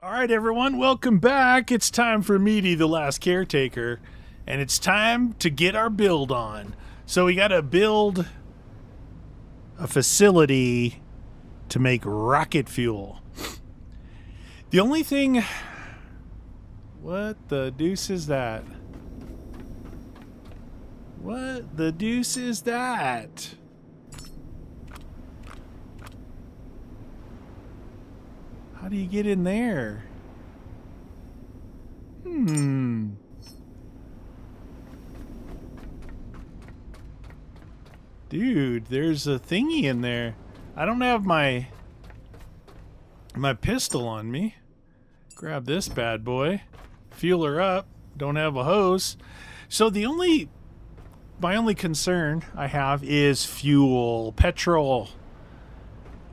All right, everyone, welcome back. It's time for Meaty, the last caretaker, and it's time to get our build on. So we got to build a facility to make rocket fuel. The only thing... What the deuce is that? What the deuce is that? How do you get in there? Dude, there's a thingy in there. I don't have my pistol on me. Grab this bad boy. Fuel her up. Don't have a hose. So my only concern I have is fuel, petrol.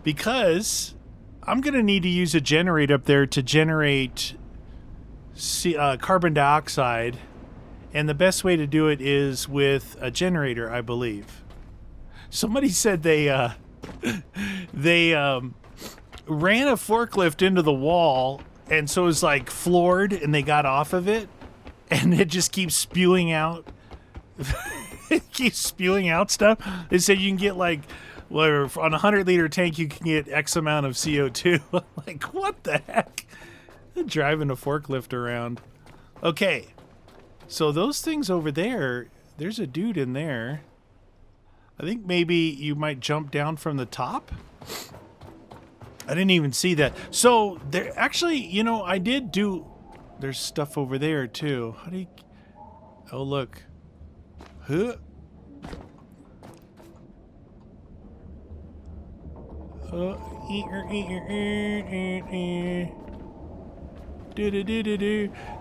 Because I'm going to need to use a generator up there to generate carbon dioxide. And the best way to do it is with a generator, I believe. Somebody said they ran a forklift into the wall, and so it was like floored, and they got off of it, and it just keeps spewing out. It keeps spewing out stuff. They said you can get like... Well, on a 100-liter tank, you can get X amount of CO2. Like, what the heck? Driving a forklift around. Okay. So those things over there, there's a dude in there. I think maybe you might jump down from the top. I didn't even see that. So, there actually, I did do... There's stuff over there, too. How do you... Oh, look. Huh?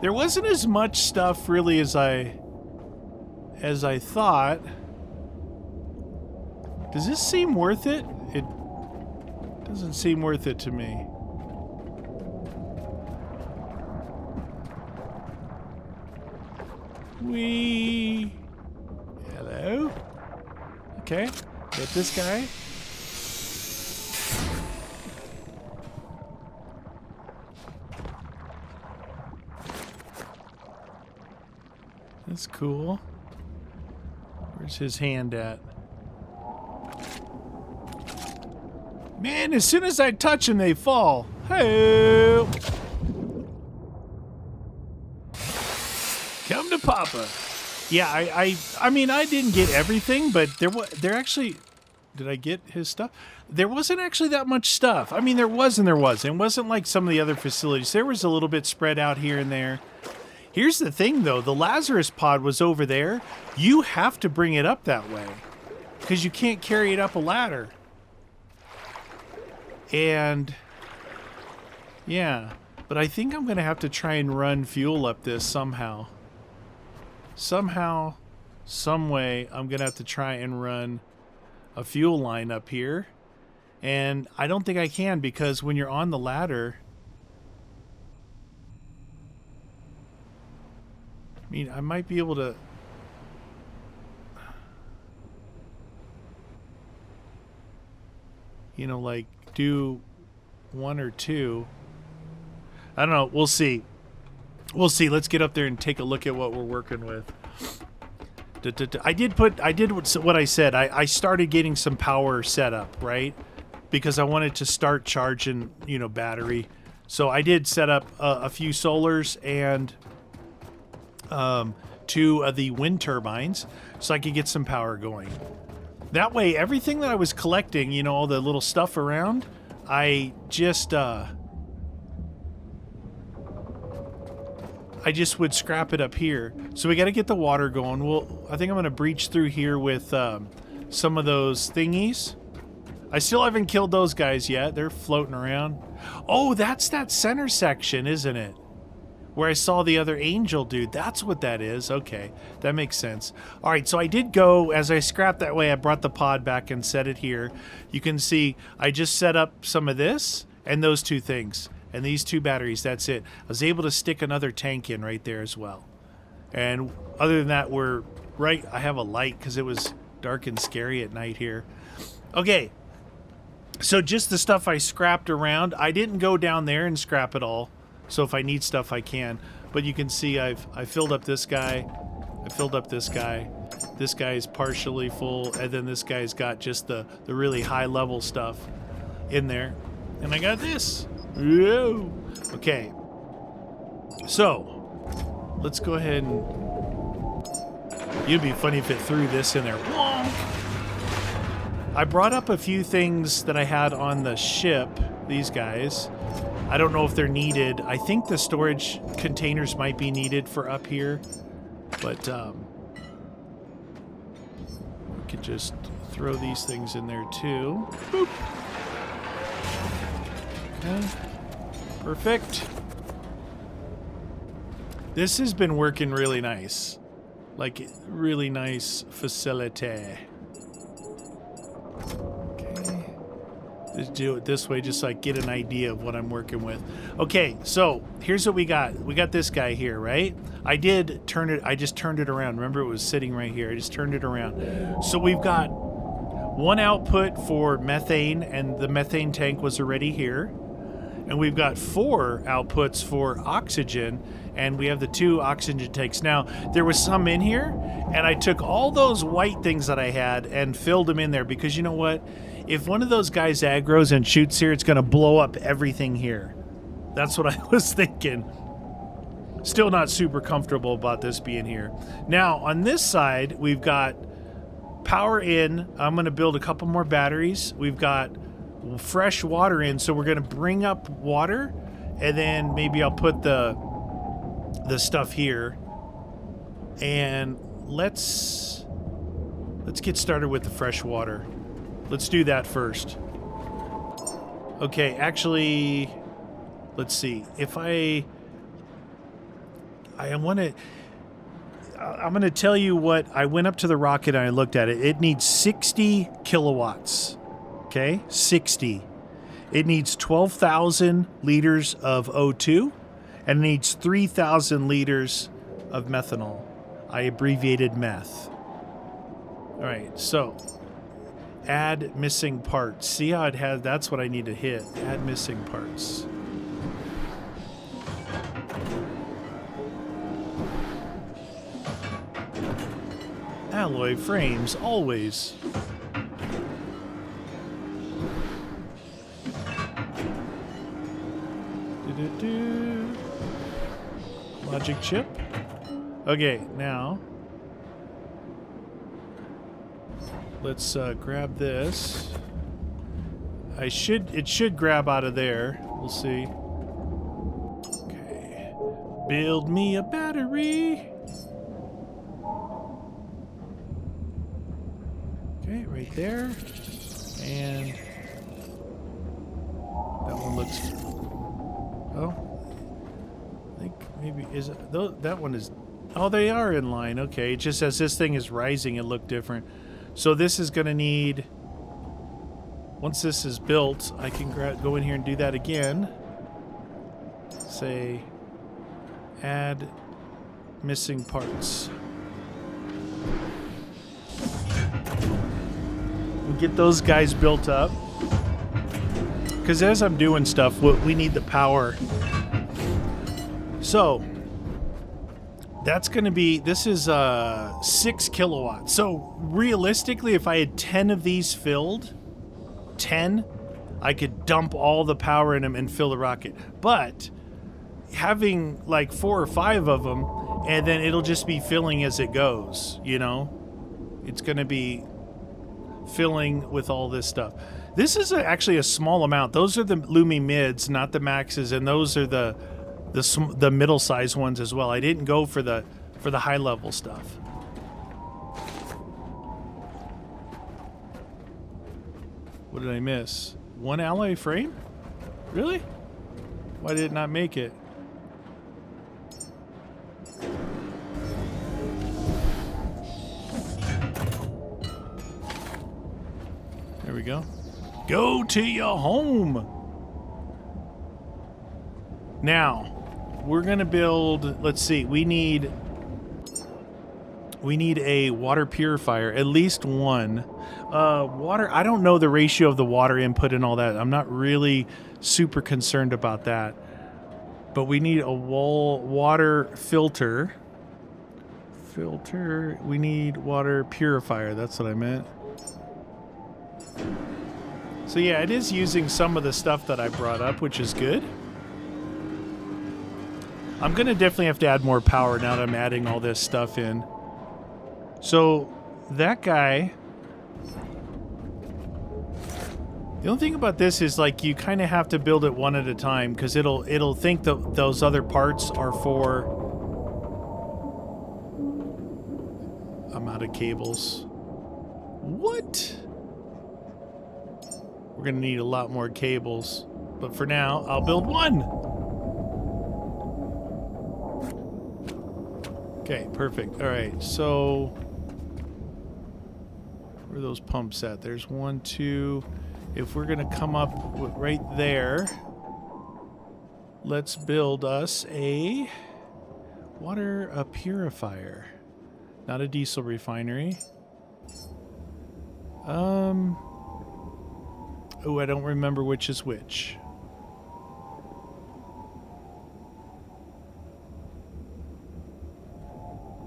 There wasn't as much stuff really as I thought. Does this seem worth it? It doesn't seem worth it to me. Hello? Okay, get this guy. That's cool. Where's his hand at? Man, as soon as I touch them, they fall. Hey! Come to Papa. Yeah, I mean, I didn't get everything, but there actually... Did I get his stuff? There wasn't actually that much stuff. I mean, there was and there wasn't. It wasn't like some of the other facilities. There was a little bit spread out here and there. Here's the thing, though. The Lazarus pod was over there. You have to bring it up that way because you can't carry it up a ladder. And, yeah. But I think I'm going to have to try and run fuel up this somehow. Somehow, some way, I'm going to have to try and run a fuel line up here. And I don't think I can because when you're on the ladder... I mean, I might be able to... like, do one or two. I don't know. We'll see. We'll see. Let's get up there and take a look at what we're working with. I did what I said. I started getting some power set up, right? Because I wanted to start charging, battery. So I did set up a few solars and... two of the wind turbines so I could get some power going. That way, everything that I was collecting, all the little stuff around, I just would scrap it up here. So we got to get the water going. I think I'm going to breach through here with some of those thingies. I still haven't killed those guys yet. They're floating around. Oh, that's that center section, isn't it? Where I saw the other angel dude. That's what that is. Okay, that makes sense. All right, so I did go, as I scrapped that way, I brought the pod back and set it here. You can see I just set up some of this and those two things. And these two batteries, that's it. I was able to stick another tank in right there as well. And other than that, I have a light because it was dark and scary at night here. Okay, so just the stuff I scrapped around. I didn't go down there and scrap it all. So if I need stuff, I can. But you can see I filled up this guy. I filled up this guy. This guy is partially full, and then this guy's got just the really high level stuff in there. And I got this. Whoa. Okay. So let's go ahead and. It'd be funny if it threw this in there. Wonk! I brought up a few things that I had on the ship. These guys. I don't know if they're needed. I think the storage containers might be needed for up here, but we could just throw these things in there too. Boop. Okay. Perfect. This has been working really nice. Like, really nice facility. Just do it this way, just so I get an idea of what I'm working with. Okay, so here's what we got. We got this guy here, right? I just turned it around. Remember, it was sitting right here. I just turned it around. So we've got one output for methane, and the methane tank was already here. And we've got 4 outputs for oxygen, and we have the 2 oxygen tanks. Now, there was some in here, and I took all those white things that I had and filled them in there, because you know what? If one of those guys aggroes and shoots here, it's going to blow up everything here. That's what I was thinking. Still not super comfortable about this being here. Now, on this side, we've got power in. I'm going to build a couple more batteries. We've got fresh water in, so we're going to bring up water, and then maybe I'll put the stuff here. And let's get started with the fresh water. Let's do that first. Okay, actually, let's see. If I'm going to tell you what, I went up to the rocket and I looked at it. It needs 60 kilowatts. Okay, 60. It needs 12,000 liters of O2, and it needs 3,000 liters of methanol. I abbreviated meth. All right, so add missing parts. See how it has, that's what I need to hit. Add missing parts. Alloy frames, always. Logic chip. Okay, now let's grab this. It should grab out of there. We'll see. Okay. Build me a battery. Okay, right there. And that one looks... Oh. I think maybe... Is it... That one is... Oh, they are in line. Okay, just as this thing is rising, it looked different. So this is going to need... Once this is built, I can go in here and do that again. Say... Add missing parts. And get those guys built up. Because as I'm doing stuff, we need the power. So... That's going to be, this is 6 kilowatts. So realistically, if I had 10 of these filled, 10, I could dump all the power in them and fill the rocket. But having like 4 or 5 of them, and then it'll just be filling as it goes, you know? It's going to be filling with all this stuff. This is actually a small amount. Those are the Lumi mids, not the maxes, and those are the middle-sized ones as well. I didn't go for the high-level stuff. What did I miss? 1 alloy frame? Really? Why did it not make it? There we go. Go to your home! Now, we're going to build, let's see, we need a water purifier, at least one. Water, I don't know the ratio of the water input and all that. I'm not really super concerned about that. But we need a water filter. We need water purifier. That's what I meant. So yeah, it is using some of the stuff that I brought up, which is good. I'm going to definitely have to add more power now that I'm adding all this stuff in. So that guy... The only thing about this is, like, you kind of have to build it one at a time, because it'll think that those other parts are for... I'm out of cables. What? We're going to need a lot more cables. But for now, I'll build one. Okay, perfect. All right, so... Where are those pumps at? There's 1, 2... If we're going to come up right there, let's build us a water purifier. Not a diesel refinery. Oh, I don't remember which is which.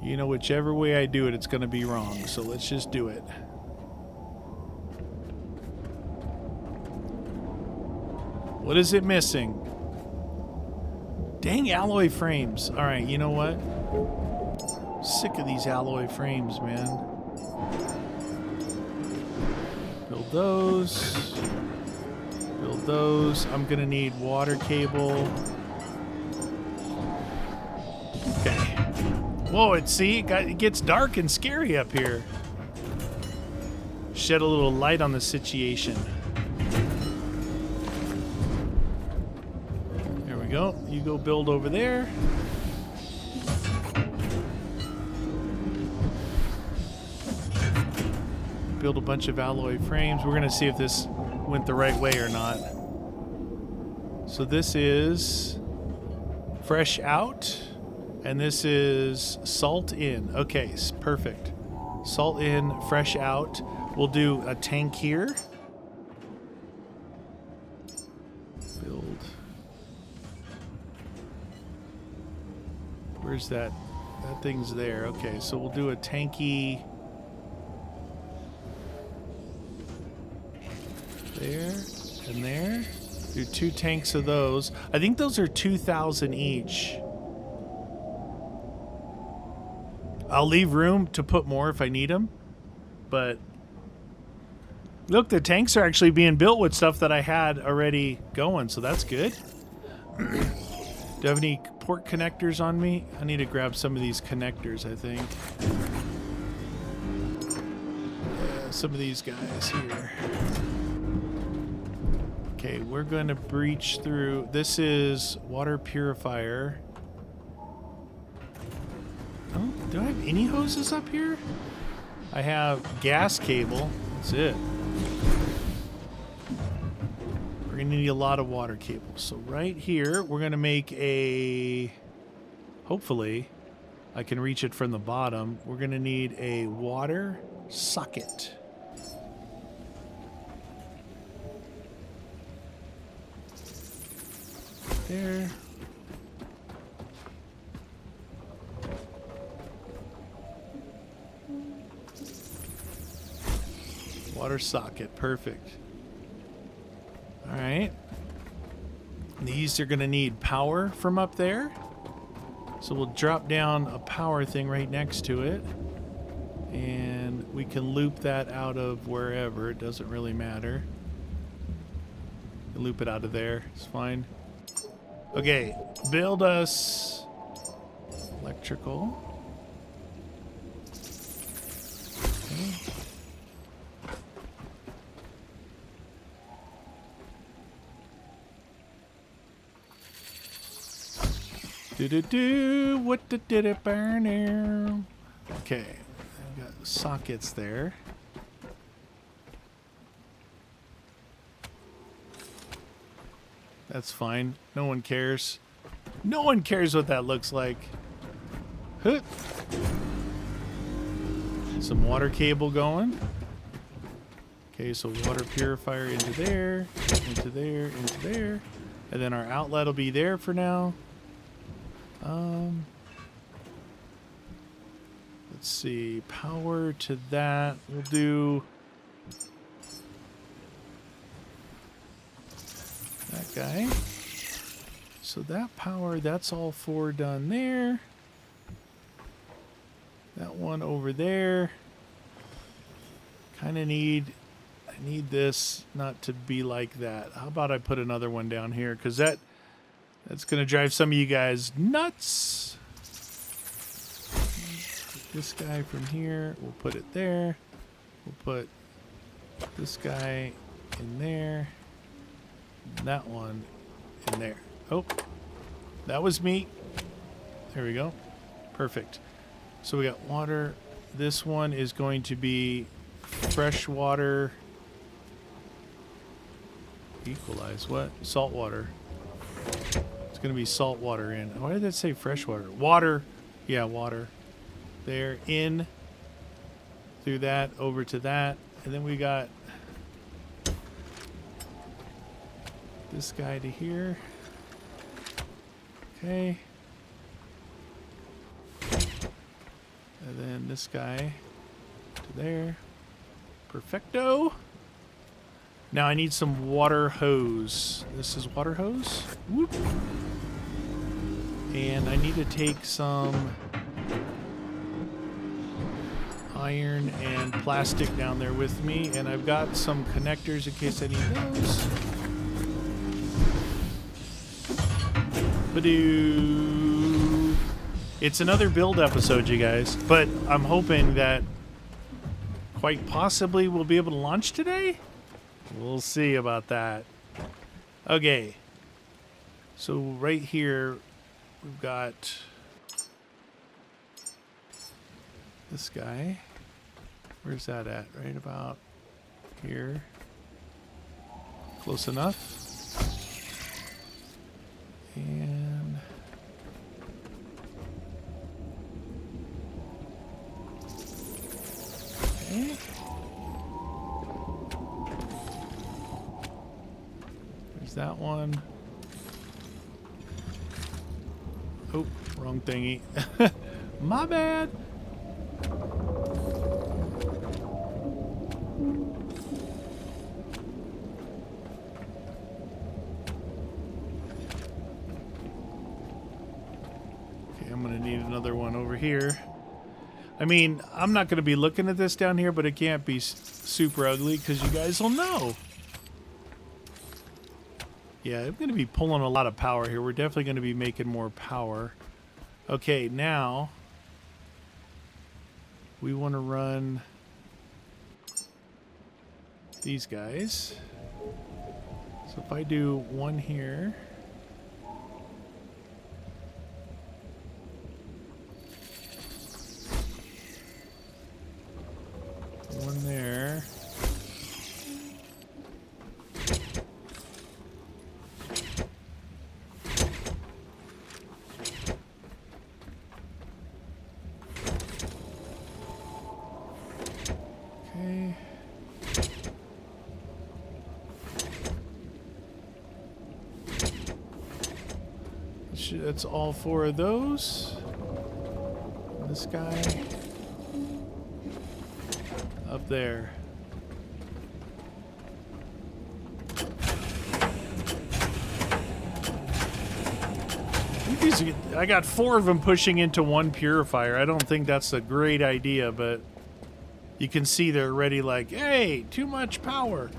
You know, whichever way I do it, it's going to be wrong. So let's just do it. What is it missing? Dang alloy frames. All right, you know what? Sick of these alloy frames, man. Build those. Build those. I'm gonna need water cable. Okay. Whoa, it gets dark and scary up here. Shed a little light on the situation. Go. You go build over there. Build a bunch of alloy frames. We're going to see if this went the right way or not. So this is fresh out, and this is salt in. Okay, perfect. Salt in, fresh out. We'll do a tank here. Build. Where's that? That thing's there. Okay, so we'll do a tanky there and there. Do 2 tanks of those. I think those are 2,000 each. I'll leave room to put more if I need them. But look, the tanks are actually being built with stuff that I had already going, so that's good. Do I have any port connectors on me? I need to grab some of these connectors, I think. Yeah, some of these guys here. Okay, we're going to breach through. This is water purifier. Oh, do I have any hoses up here? I have gas cable. That's it. We're going to need a lot of water cables. So right here, we're going to make a... Hopefully, I can reach it from the bottom. We're going to need a water socket. There. Water socket, perfect. All right. These are going to need power from up there. So we'll drop down a power thing right next to it. And we can loop that out of wherever. It doesn't really matter. Loop it out of there. It's fine. Okay. Build us electrical. Okay. What did it burn here? Okay, I've got sockets there. That's fine. No one cares. No one cares what that looks like. Huh. Some water cable going. Okay, so water purifier into there, into there, into there. And then our outlet will be there for now. Let's see. Power to that. We'll do that guy. So that power, that's all 4 done there. That one over there. Kind of I need this not to be like that. How about I put another one down here? Because that's going to drive some of you guys nuts. This guy from here, we'll put it there. We'll put this guy in there. And that one in there. Oh, that was me. There we go. Perfect. So we got water. This one is going to be fresh water. Equalize what? Salt water. It's going to be salt water in. Why did that say fresh water? Water. Yeah, water. There, in. Through that, over to that. And then we got this guy to here. Okay. And then this guy to there. Perfecto. Now I need some water hose. This is water hose. Whoop. And I need to take some iron and plastic down there with me. And I've got some connectors in case I need those. Badoo. It's another build episode, you guys. But I'm hoping that quite possibly we'll be able to launch today. We'll see about that. Okay. So right here, we've got this guy. Where's that at? Right about here. Close enough. And okay. There's that one. Oh, wrong thingy. My bad. I'm going to need another one over here. I mean, I'm not going to be looking at this down here, but it can't be super ugly because you guys will know. Yeah, I'm going to be pulling a lot of power here. We're definitely going to be making more power. Okay, now we want to run these guys. So if I do one here. One there. Okay. That's all 4 of those. This guy. Up there. I got 4 of them pushing into one purifier. I don't think that's a great idea, but you can see they're already like, hey, too much power.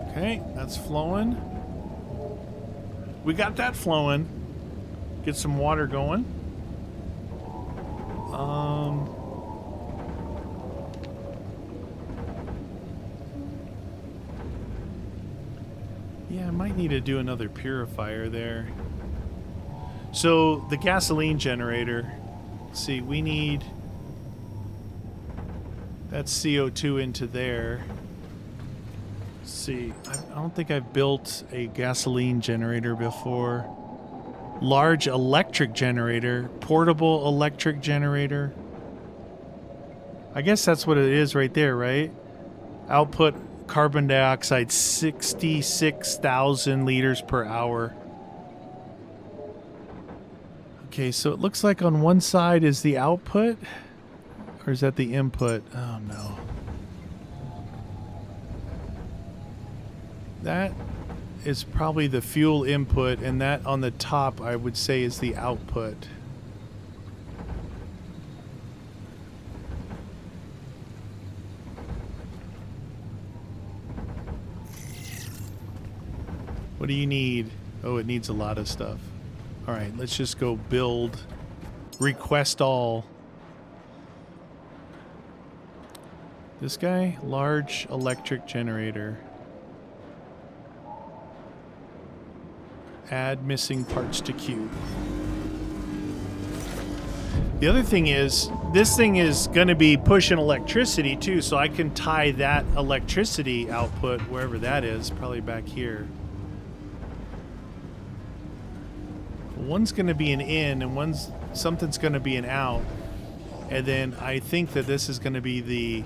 Okay, that's flowing. We got that flowing. Get some water going. Yeah, I might need to do another purifier there. So the gasoline generator, let's see, we need that CO2 into there. Let's see, I don't think I've built a gasoline generator before. Large electric generator, portable electric generator. I guess that's what it is right there, right? Output carbon dioxide 66,000 liters per hour. Okay, so it looks like on one side is the output, or is that the input? Oh no. That is probably the fuel input, and that on the top I would say is the output. What do you need? Oh, it needs a lot of stuff. All right, let's just go build. Request all. This guy, large electric generator. Add missing parts to queue. The other thing is, this thing is going to be pushing electricity too, so I can tie that electricity output wherever that is, probably back here. One's going to be an in and something's going to be an out. And then I think that this is going to be the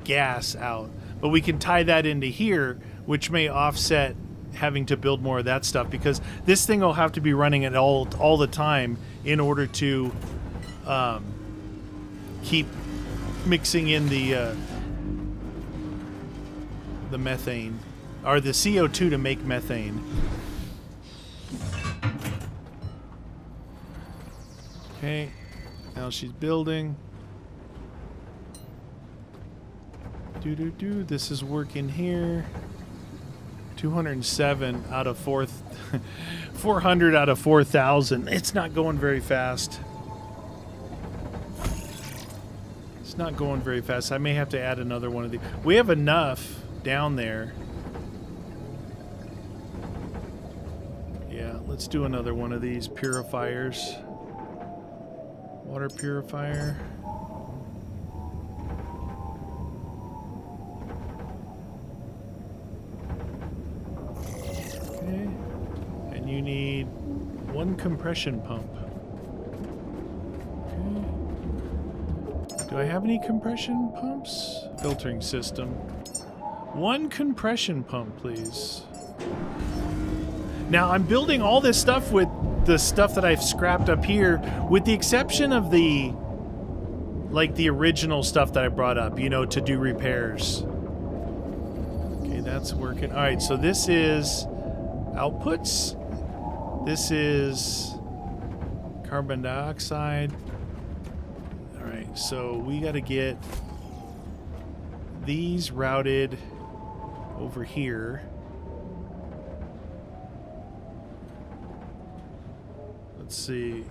gas out. But we can tie that into here, which may offset having to build more of that stuff, because this thing will have to be running it all the time in order to keep mixing in the methane, or the CO2 to make methane. Okay, now she's building. This is working here. 207 out of 400 out of 4,000. It's not going very fast. It's not going very fast. I may have to add another one of these. We have enough down there. Yeah, let's do another one of these purifiers. Water purifier. Okay. And you need one compression pump. Okay. Do I have any compression pumps? Filtering system. One compression pump, please. Now, I'm building all this stuff with the stuff that I've scrapped up here, with the exception of the original stuff that I brought up, you know, to do repairs. Okay, that's working. All right, so this is outputs. This is carbon dioxide. All right, so we got to get these routed over here. Let's see.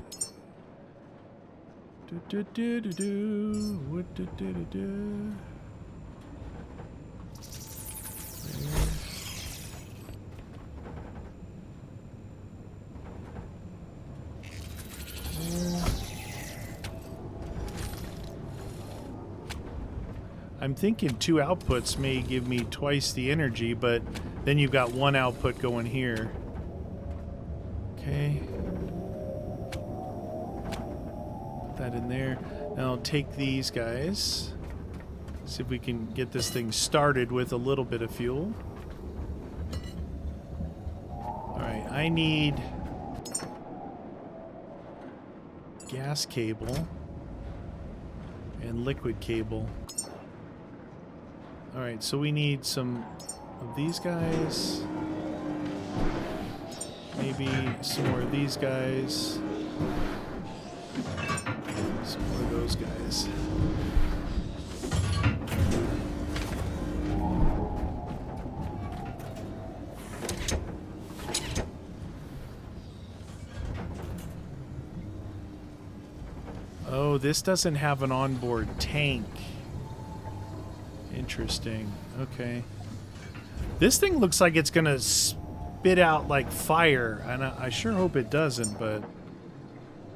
I'm thinking 2 outputs may give me twice the energy, but then you've got 1 output going here. Okay. That in there. Now I'll take these guys. See if we can get this thing started with a little bit of fuel. Alright, I need gas cable and liquid cable. Alright, so we need some of these guys. Maybe some more of these guys. Some more of those guys. Oh, this doesn't have an onboard tank. Interesting. Okay. This thing looks like it's gonna spit out like fire, and I sure hope it doesn't, but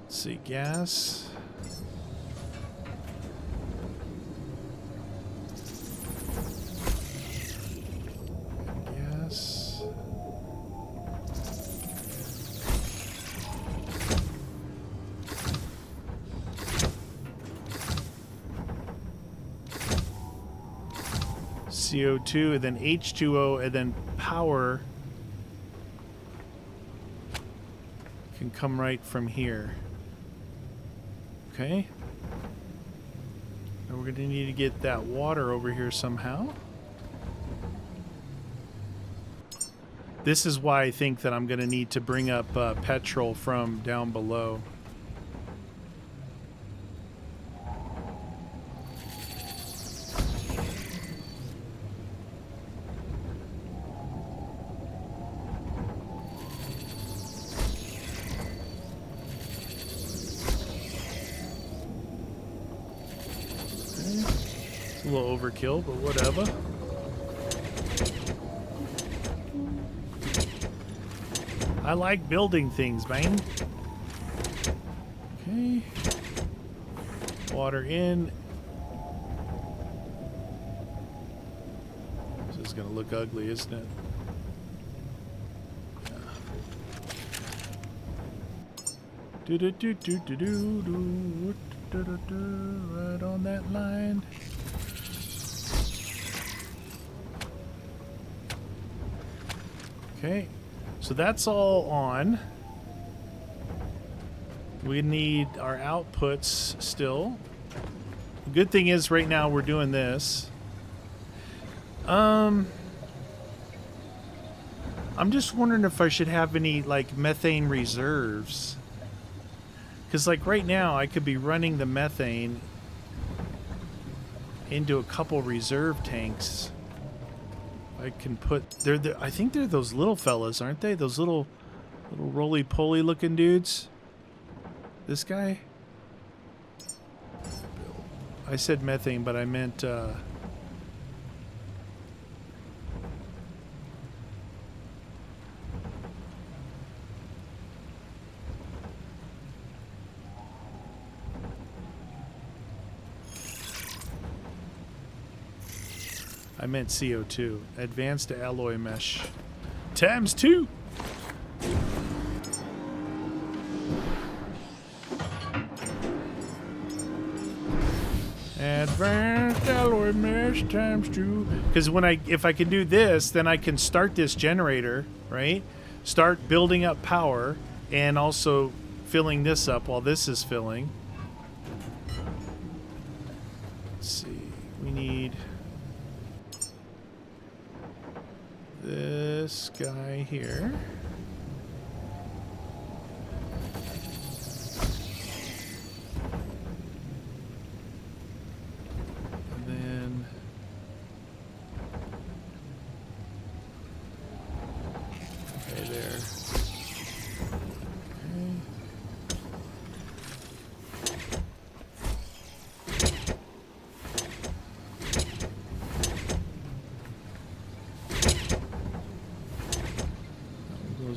let's see, gas. Gas. CO2, and then H2O, and then power can come right from here. Okay. And we're going to need to get that water over here somehow. This is why I think that I'm going to need to bring up petrol from down below. It's a little overkill, but whatever. I like building things, man. Okay. Water in. This is gonna look ugly, isn't it? Do do do do do do do do do do, right on that line. Okay. So that's all on. We need our outputs still. The good thing is right now we're doing this. I'm just wondering if I should have any like methane reserves. Because like right now I could be running the methane into a couple reserve tanks. I can put I think they're those little fellas, aren't they? Those little roly-poly looking dudes. This guy? I said methane, but I meant I meant CO2. Advanced alloy mesh. Times 2! Advanced alloy mesh times 2. Because if I can do this, then I can start this generator, right? Start building up power and also filling this up while this is filling. Let's see. We need this guy here. And then okay, there.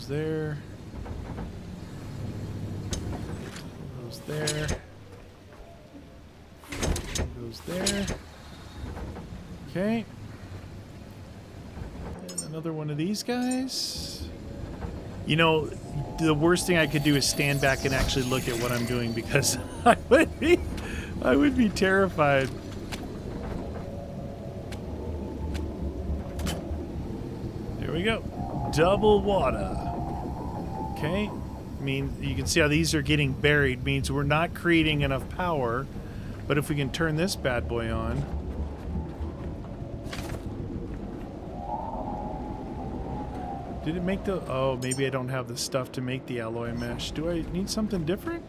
There goes there, goes there. Okay, and another one of these guys. You know, the worst thing I could do is stand back and actually look at what I'm doing, because I would be terrified. There we go. Double water. Okay, I mean, you can see how these are getting buried, means we're not creating enough power. But if we can turn this bad boy on. Did it make the... Oh, maybe I don't have the stuff to make the alloy mesh. Do I need something different?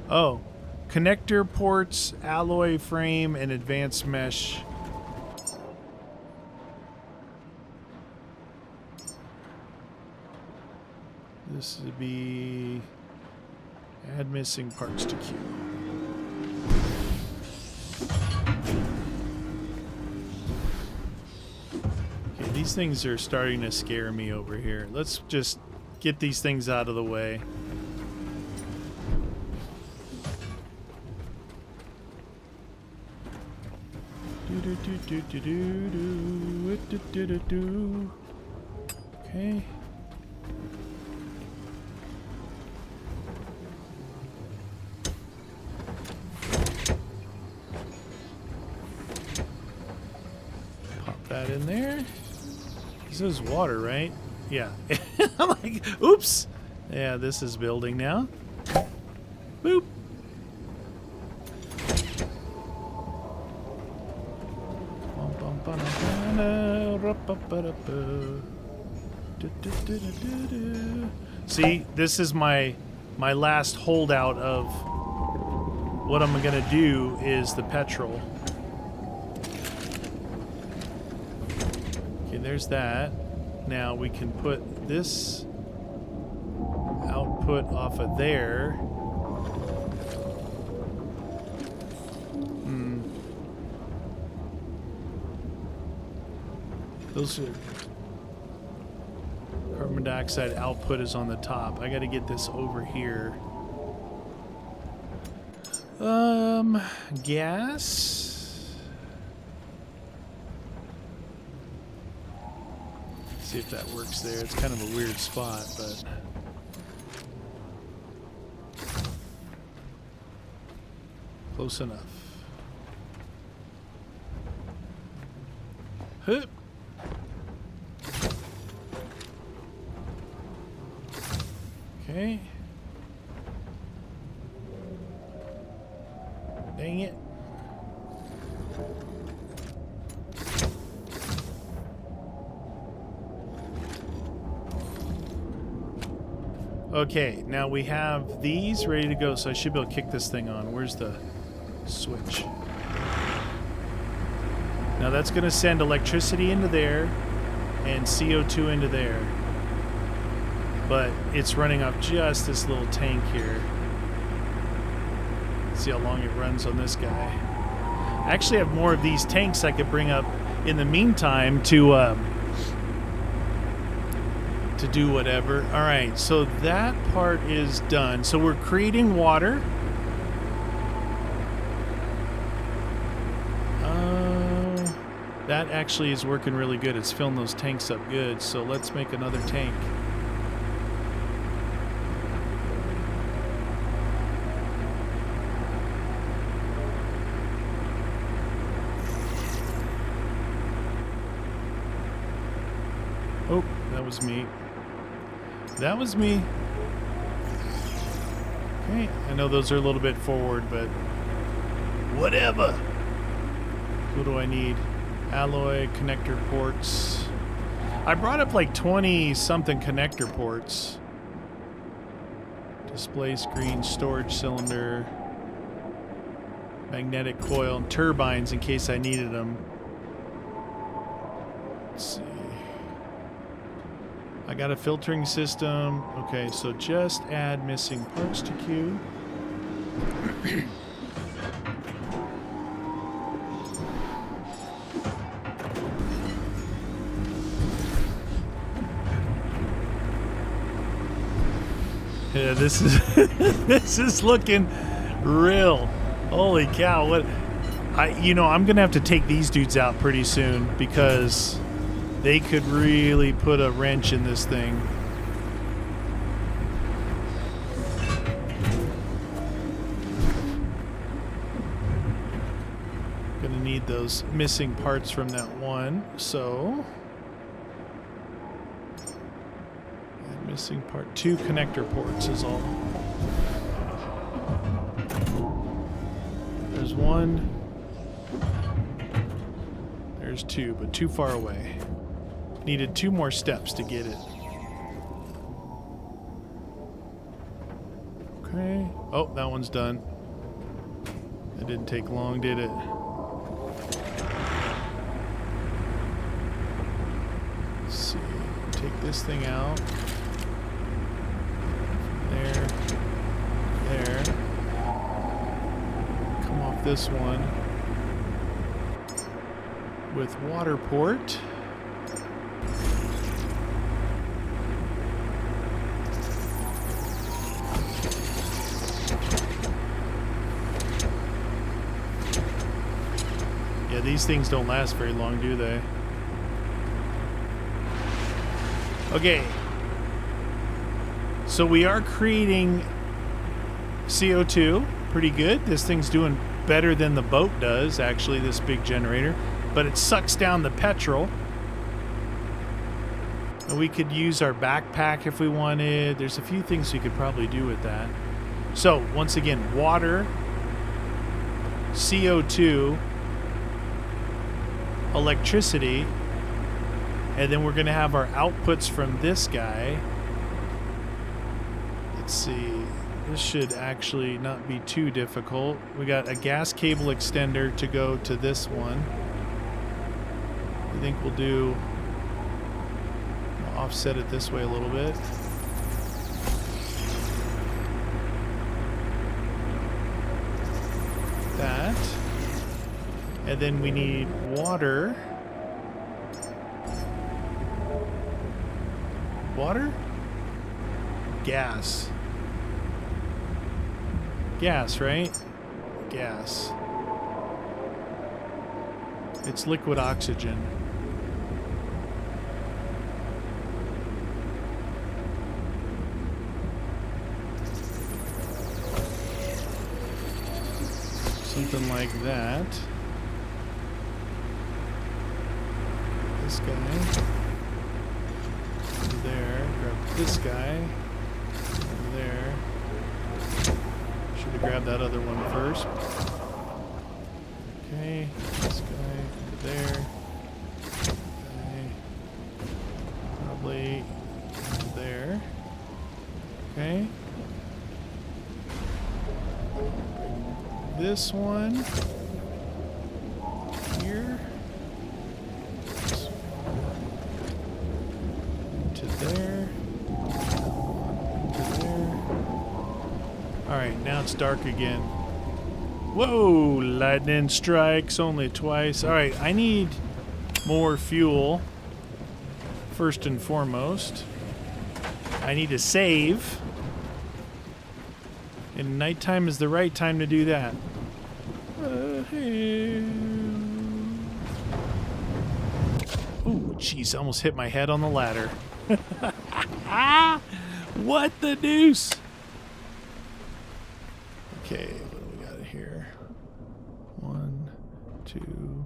Oh, connector ports, alloy frame, and advanced mesh. This would be add missing parts to queue. Okay, these things are starting to scare me over here. Let's just get these things out of the way. Okay. in there. This is water, right? Yeah. I'm like, oops. Yeah, this is building now. Boop. See, this is my last holdout of what I'm gonna do is the petrol. Okay, there's that. Now we can put this output off of there. Those are carbon dioxide output is on the top. I got to get this over here. Gas. See if that works there. It's kind of a weird spot, but close enough. Hup. Okay. Dang it. Okay, now we have these ready to go, so I should be able to kick this thing on. Where's the switch? Now that's going to send electricity into there and CO2 into there. But it's running off just this little tank here. Let's see how long it runs on this guy. I actually have more of these tanks I could bring up in the meantime to do whatever. All right, so that part is done. So we're creating water. That actually is working really good. It's filling those tanks up good. So let's make another tank. Oh, that was me. That was me. Okay, I know those are a little bit forward, but whatever. What do I need? Alloy, connector ports. I brought up like 20 something connector ports. Display screen, storage cylinder, magnetic coil, and turbines in case I needed them. Let's see. I got a filtering system. Okay, so just add missing parts to queue. Yeah, this is this is looking real. Holy cow! What I'm gonna have to take these dudes out pretty soon because they could really put a wrench in this thing. Gonna need those missing parts from that one, so missing part 2 connector ports is all. There's one. There's 2, but too far away. Needed 2 more steps to get it. Okay. Oh, that one's done. That didn't take long, did it? Let's see. Take this thing out. There. There. Come off this one. With water port. Yeah, these things don't last very long, do they? Okay. So we are creating CO2. Pretty good. This thing's doing better than the boat does, actually, this big generator. But it sucks down the petrol. And we could use our backpack if we wanted. There's a few things we could probably do with that. So, once again, water, CO2, electricity, and then we're going to have our outputs from this guy. Let's see. This should actually not be too difficult. We got a gas cable extender to go to this one. I think we'll do... offset it this way a little bit. That. And then we need water. Water? Gas. Gas, right? Gas. It's liquid oxygen. Something like that. This guy. Over there. Grab this guy. Over there. Should have grabbed that other one first. Okay. This guy. Over there. Okay. Probably over there. Okay. This one here to there, to there. All right, now it's dark again. Whoa, lightning strikes only twice. All right, I need more fuel first and foremost. I need to save. And nighttime is the right time to do that. Ooh, jeez, I almost hit my head on the ladder. What the deuce? Okay, what do we got here? 1, 2,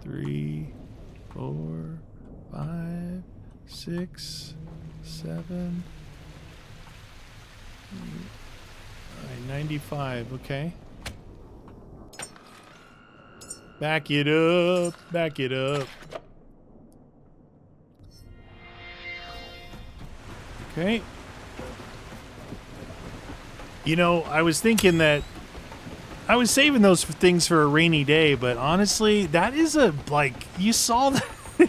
3, 4, 5, 6, 7. 95, okay. Back it up, back it up. Okay. You know, I was thinking that I was saving those things for a rainy day, but honestly, that is a, like, you saw that.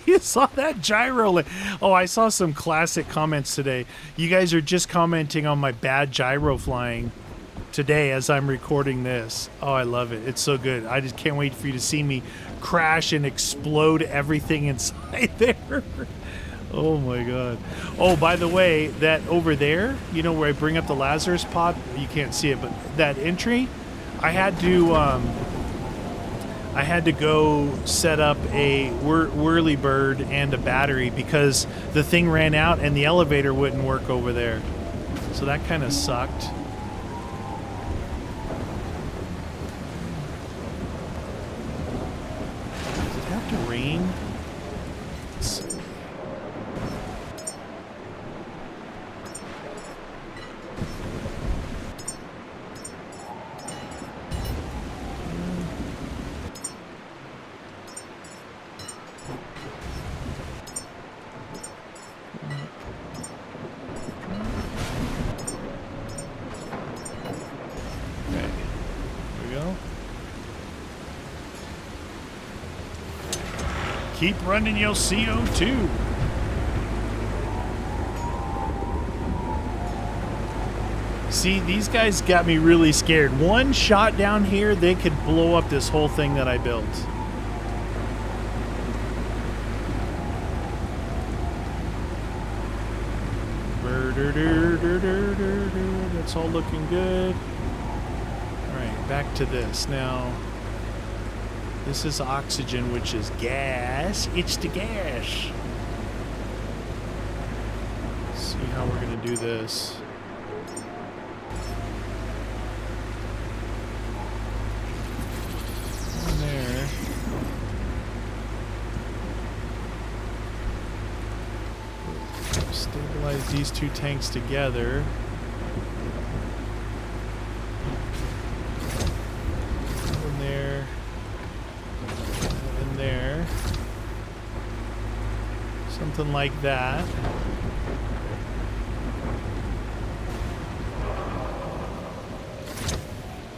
You saw that gyro. Oh, I saw some classic comments today. You guys are just commenting on my bad gyro flying today as I'm recording this. Oh, I love it. It's so good. I just can't wait for you to see me crash and explode everything inside there. Oh my god. Oh, by the way, that over there, you know where I bring up the Lazarus pod? You can't see it, but that entry, I had to go set up a whirlybird and a battery because the thing ran out and the elevator wouldn't work over there. So that kind of sucked. Does it have to rain? Let's see. Keep running your CO2. See, these guys got me really scared. One shot down here, they could blow up this whole thing that I built. That's all looking good. All right, back to this now. This is oxygen, which is gas. It's the gas. Let's see how we're going to do this. One there. Stabilize these two tanks together. In there. In there. Something like that.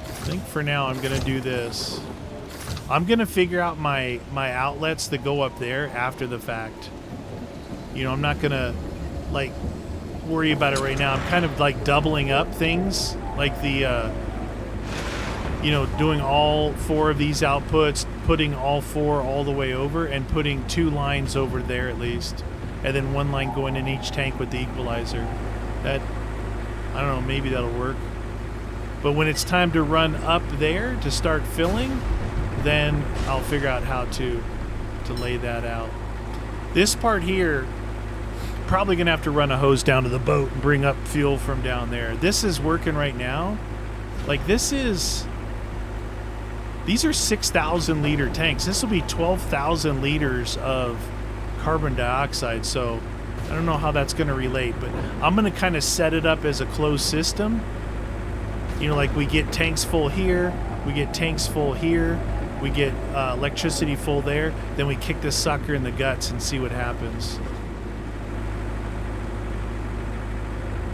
I think for now I'm gonna do this. I'm gonna figure out my outlets that go up there after the fact. You know, I'm not gonna like worry about it right now. I'm kind of like doubling up things, like the you know, doing all 4 of these outputs, putting all 4 all the way over, and putting 2 lines over there at least, and then 1 line going in each tank with the equalizer. That, I don't know, maybe that'll work. But when it's time to run up there to start filling, then I'll figure out how to lay that out. This part here, probably gonna have to run a hose down to the boat and bring up fuel from down there. This is working right now. Like these are 6,000 liter tanks. This will be 12,000 liters of carbon dioxide. So I don't know how that's gonna relate, but I'm gonna kind of set it up as a closed system. You know, like we get tanks full here, we get tanks full here, we get electricity full there, then we kick this sucker in the guts and see what happens.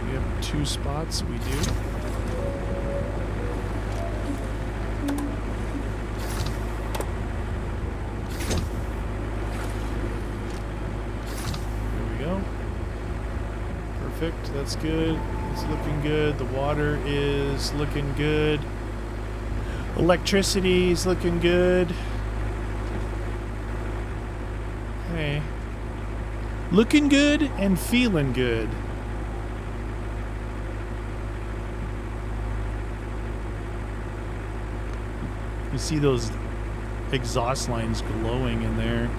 We have 2 spots, we do. There we go. Perfect, that's good. It's looking good. The water is looking good. Electricity is looking good. Okay. Looking good and feeling good. You see those exhaust lines glowing in there.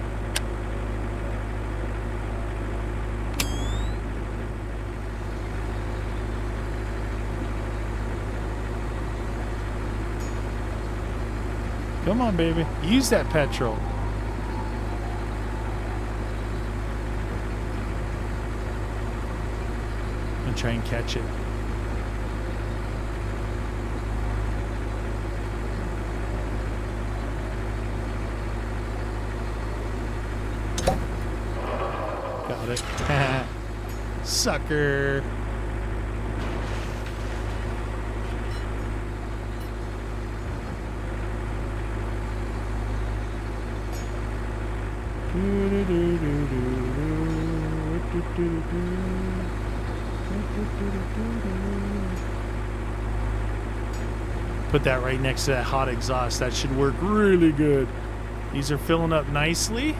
Come on, baby. Use that petrol. I'm gonna try and catch it. Got it. Sucker. Put that right next to that hot exhaust. That should work really good. These are filling up nicely.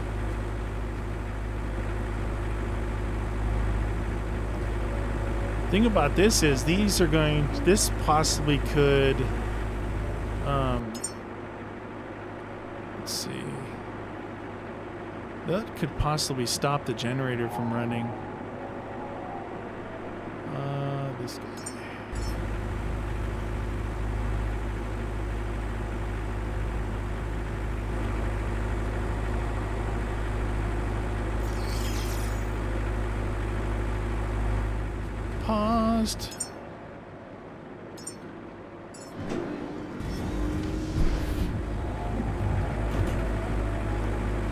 Thing about this is these are going, this possibly could, let's see. That could possibly stop the generator from running. This guy. Paused.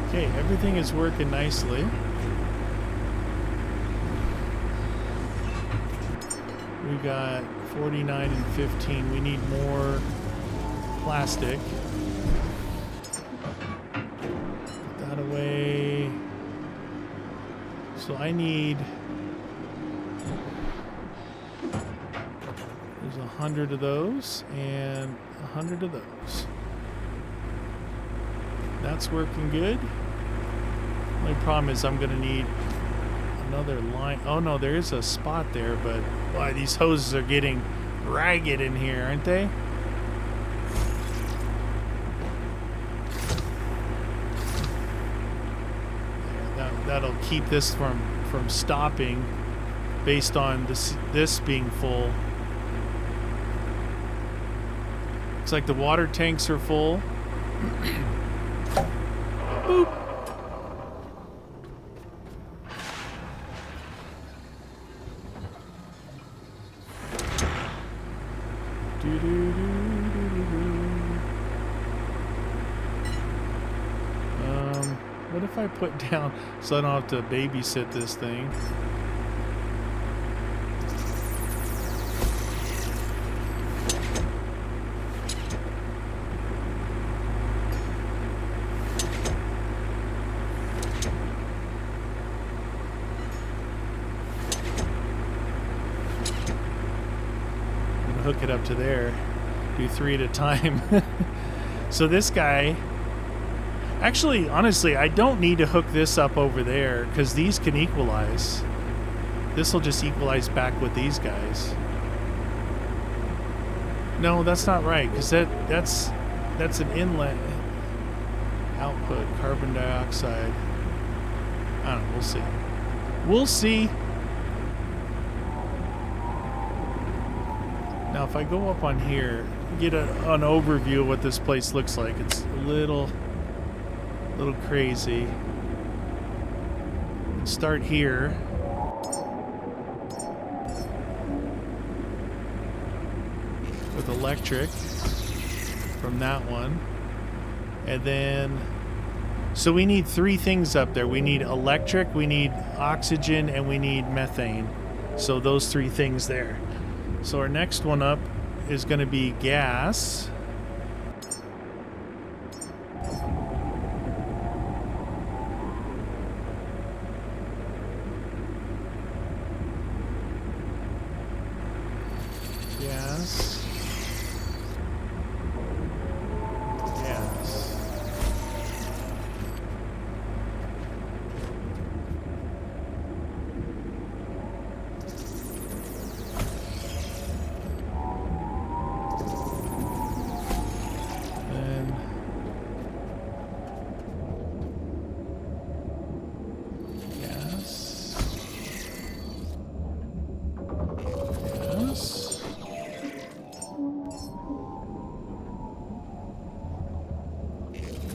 Okay, everything is working nicely. We got 49 and 15. We need more plastic. Put that away. So I need... There's 100 of those and 100 of those. That's working good. Only problem is I'm gonna need another line. Oh no, there is a spot there, but boy, these hoses are getting ragged in here, aren't they? That'll keep this from stopping based on this being full. Looks like the water tanks are full. Boop. What if I put down so I don't have to babysit this thing? Hook it up to there. Do 3 at a time. So this guy, actually, honestly, I don't need to hook this up over there because these can equalize. This will just equalize back with these guys. No, that's not right because that's an inlet output carbon dioxide. I don't know. We'll see. We'll see. Now, if I go up on here, get an overview of what this place looks like. It's a little crazy. Start here. With electric from that one. And then, so we need 3 things up there. We need electric, we need oxygen, and we need methane. So those 3 things there. So our next one up is going to be gas. Gas. Gas.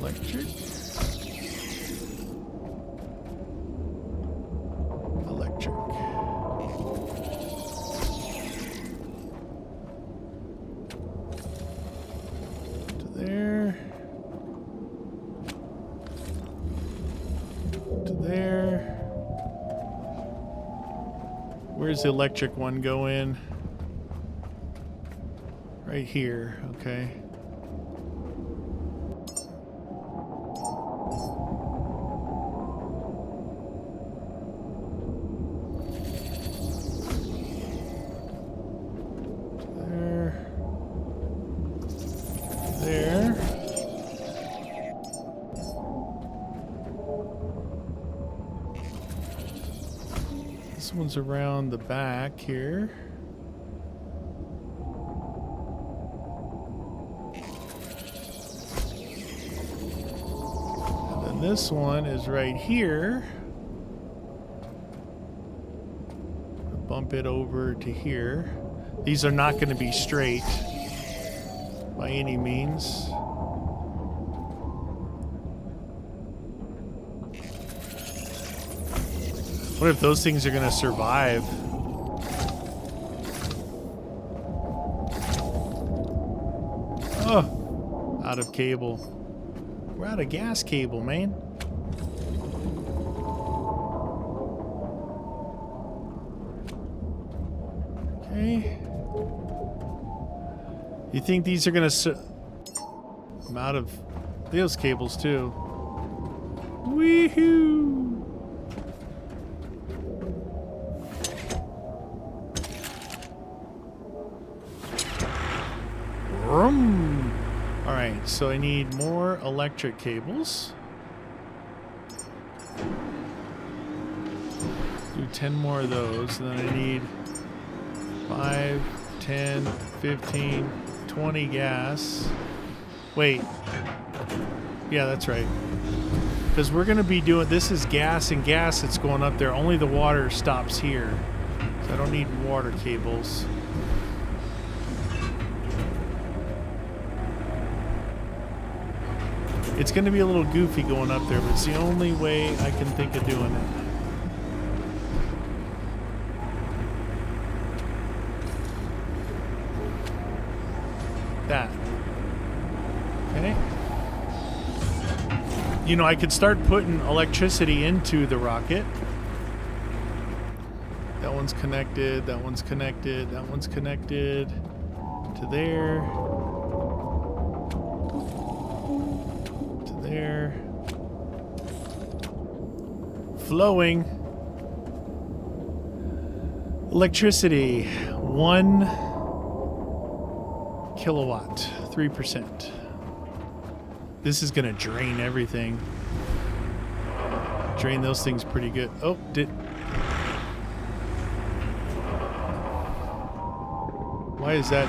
Electric. Electric. To there. To there. Where's the electric one go in? Right here, okay. There. This one's around the back here. And then this one is right here. Bump it over to here. These are not going to be straight by any means. What if those things are going to survive? Oh, out of cable. We're out of gas cable, man. Okay. You think these are going to... I'm out of those cables, too. Woohoo! Alright, so I need more electric cables. Do 10 more of those, and then I need 5, 10, 15, 20 gas. Wait. Yeah, that's right. Because we're going to be doing... This is gas and gas that's going up there. Only the water stops here. So I don't need water cables. It's going to be a little goofy going up there, but it's the only way I can think of doing it. that. Okay. You know, I could start putting electricity into the rocket. That one's connected, that one's connected, that one's connected to there. To there. Flowing. Electricity, 1 kilowatt, 3%. This is gonna drain everything. Drain those things pretty good. Oh, why is that?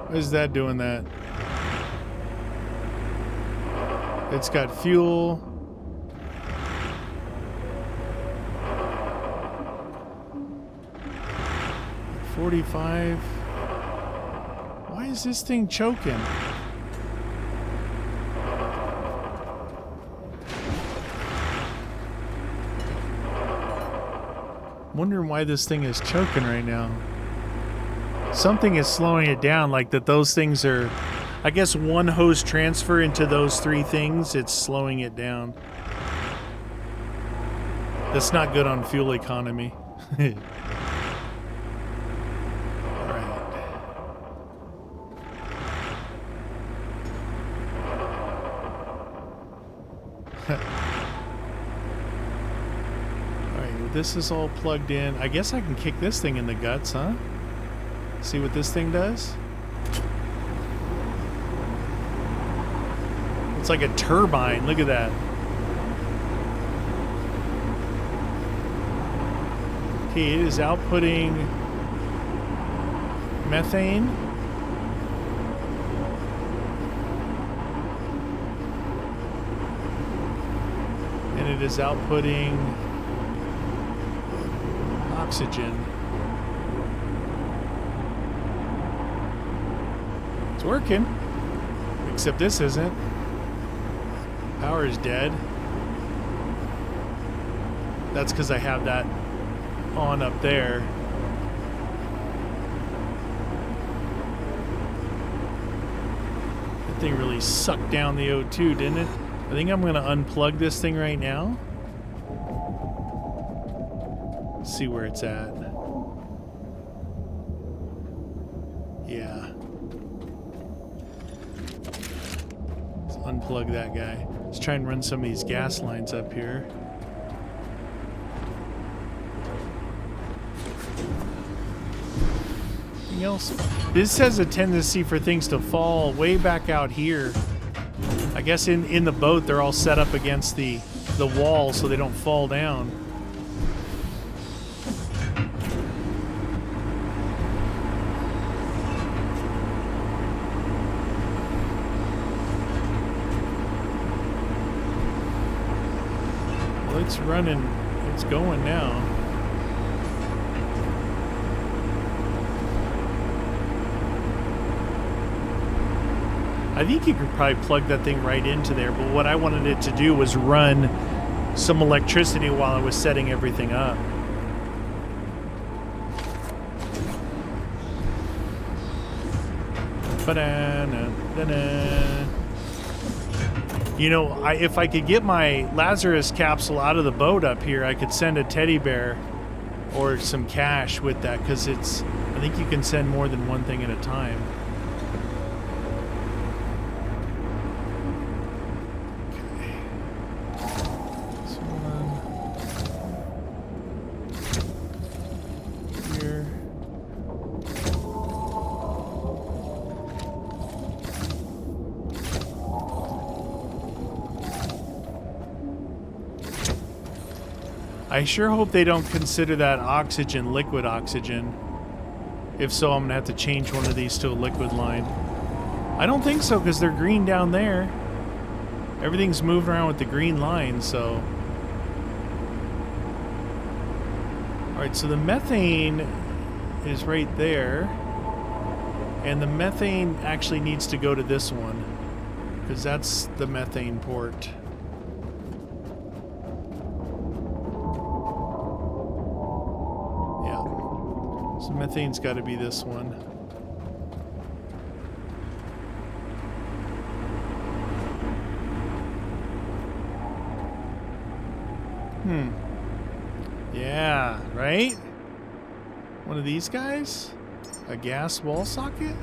Why is that doing that? It's got fuel. $45. Why is this thing choking? Wondering why this thing is choking right now. Something is slowing it down, like that those things are, I guess one hose transfer into those 3 things, it's slowing it down. That's not good on fuel economy. Alright, this is all plugged in. I guess I can kick this thing in the guts, huh? See what this thing does? It's like a turbine. Look at that. Okay, it is outputting methane. And it is outputting oxygen. It's working. Except this isn't. Power is dead. That's because I have that on up there. That thing really sucked down the O2, didn't it? I think I'm going to unplug this thing right now. See where it's at. Yeah. Let's unplug that guy. Let's try and run some of these gas lines up here. Anything else? This has a tendency for things to fall way back out here. I guess in the boat they're all set up against the wall so they don't fall down. Well, it's running, it's going now. I think you could probably plug that thing right into there, but what I wanted it to do was run some electricity while I was setting everything up. You know, if I could get my Lazarus capsule out of the boat up here, I could send a teddy bear or some cash with that, because I think you can send more than one thing at a time. I sure hope they don't consider that oxygen liquid oxygen. If so, I'm going to have to change one of these to a liquid line. I don't think so, because they're green down there. Everything's moving around with the green line, so... Alright, so the methane is right there. And the methane actually needs to go to this one, because that's the methane port. So methane's got to be this one. Yeah, right? One of these guys? A gas wall socket?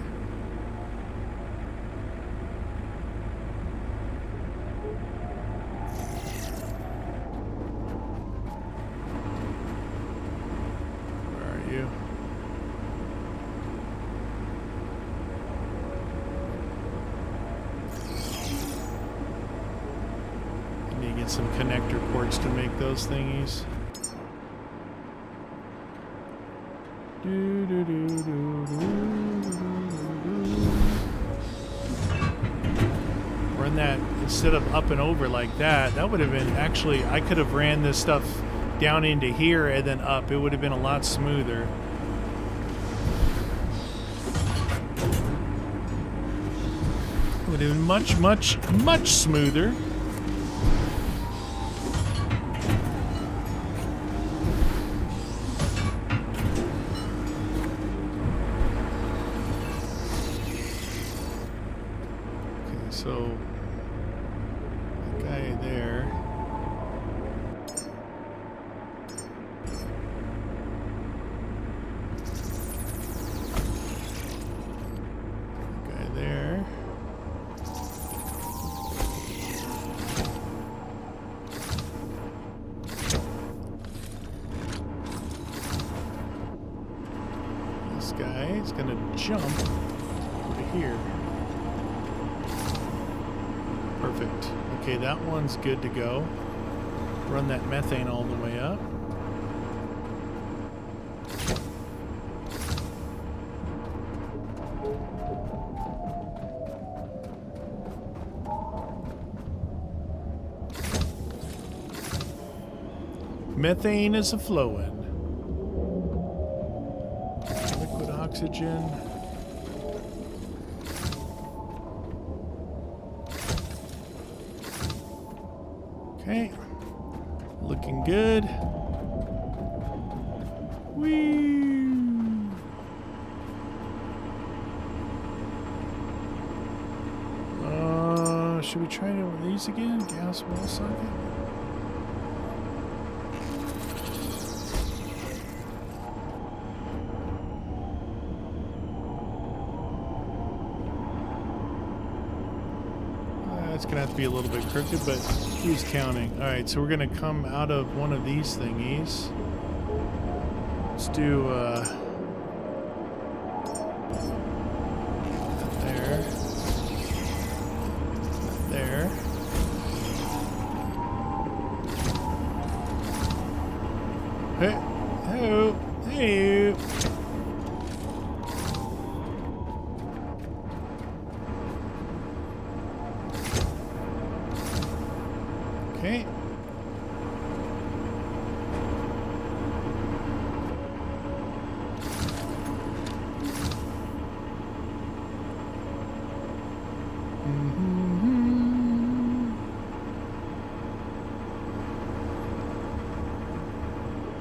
Where are you? I need to get some connector ports to make those thingies. Run that instead of up and over like that. That would have been actually, I could have ran this stuff down into here and then up. It would have been a lot smoother. It would have been much, much, much smoother. So, that guy there. That guy there. This guy is gonna jump over here. Perfect. Okay, that one's good to go. Run that methane all the way up. Methane is a flowing. Liquid oxygen. Okay, looking good. Whee! Should we try one of these again? Gas wall socket? It's gonna have to be a little bit crooked, but who's counting? All right, so we're gonna come out of one of these thingies. Let's do there, there. Hey, hey, hey. Okay.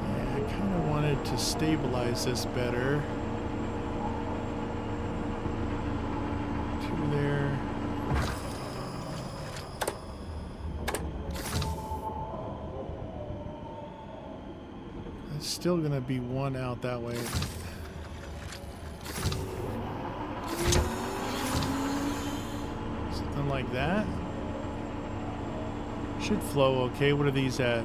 Yeah, I kind of wanted to stabilize this better. Two there. Still gonna be one out that way. Something like that. Should flow okay. What are these at?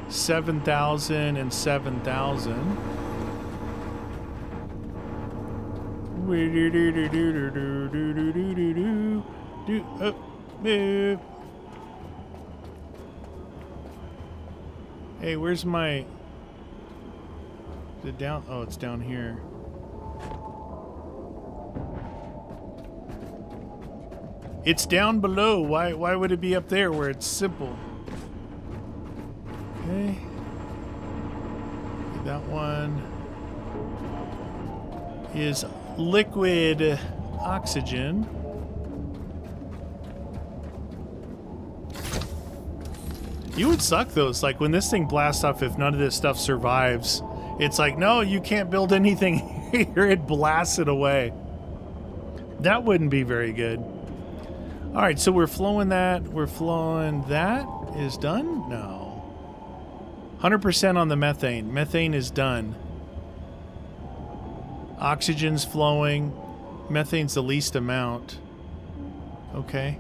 7,000 and 7,000. Hey, where's my... Is it down? Oh, it's down here. It's down below. Why would it be up there where it's simple? Okay. That one is liquid oxygen. You would suck those. Like when this thing blasts off, if none of this stuff survives, It's like, no, you can't build anything here. It blasts it away. That wouldn't be very good. All right, so we're flowing that. We're flowing that. Is done? No. 100% on the methane. Methane is done. Oxygen's flowing. Methane's the least amount. Okay.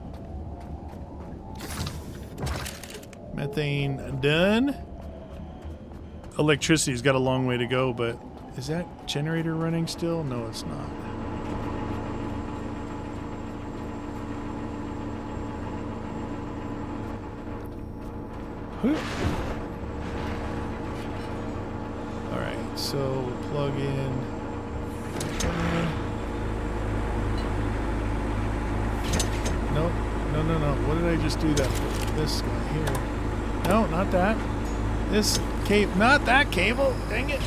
Methane done. Electricity's got a long way to go, but is that generator running still? No, it's not. Alright, so plug in. Nope. No. What did I just do that for? This guy here. No, not that. This cable. Not that cable. Dang it.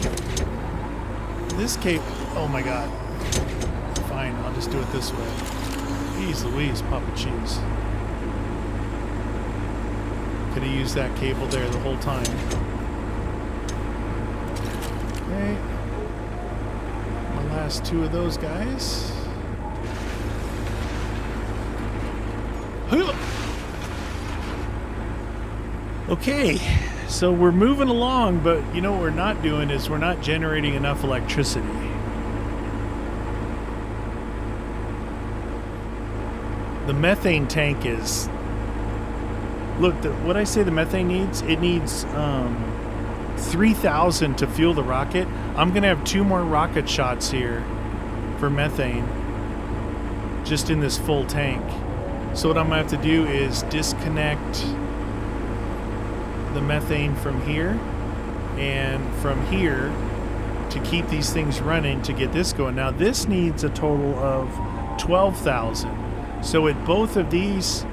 This cable. Oh my god. Fine, I'll just do it this way. Jeez Louise, Papa Cheese. Could have used that cable there the whole time. Okay. My last two of those guys. Okay, so we're moving along, but you know what we're not doing is we're not generating enough electricity. The methane tank is... Look, what I say the methane needs, it needs 3,000 to fuel the rocket. I'm going to have 2 more rocket shots here for methane just in this full tank. So what I'm going to have to do is disconnect the methane from here and from here to keep these things running to get this going. Now this needs a total of 12,000. So at both of these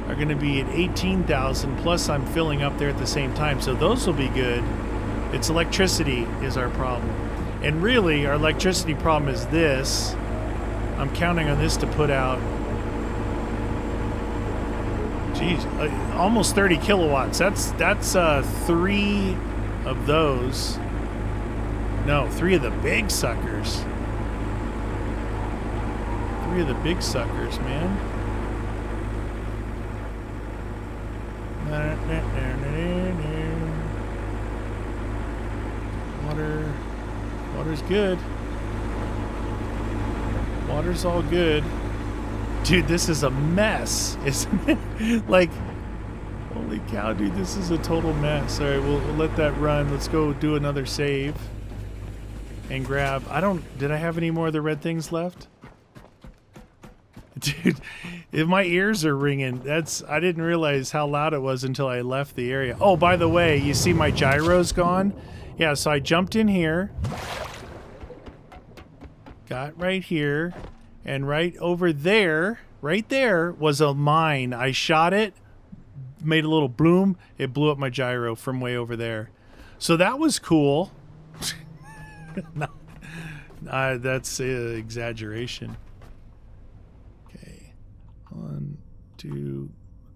are going to be at 18,000, plus I'm filling up there at the same time. So those will be good. It's electricity is our problem. And really, our electricity problem is this. I'm counting on this to put out, geez, almost 30 kilowatts. That's 3 of those. No, 3 of the big suckers. 3 of the big suckers, man. Water's good. Water's all good. Dude, this is a mess, isn't it? Like, holy cow, dude, this is a total mess. All right, we'll let that run. Let's go do another save and grab. Did I have any more of the red things left? Dude, if my ears are ringing, I didn't realize how loud it was until I left the area. Oh, by the way, you see my gyro's gone? Yeah, so I jumped in here, got right here, and right over there, right there was a mine. I shot it, made a little bloom, it blew up my gyro from way over there. So that was cool. No, that's exaggeration. 1, 2,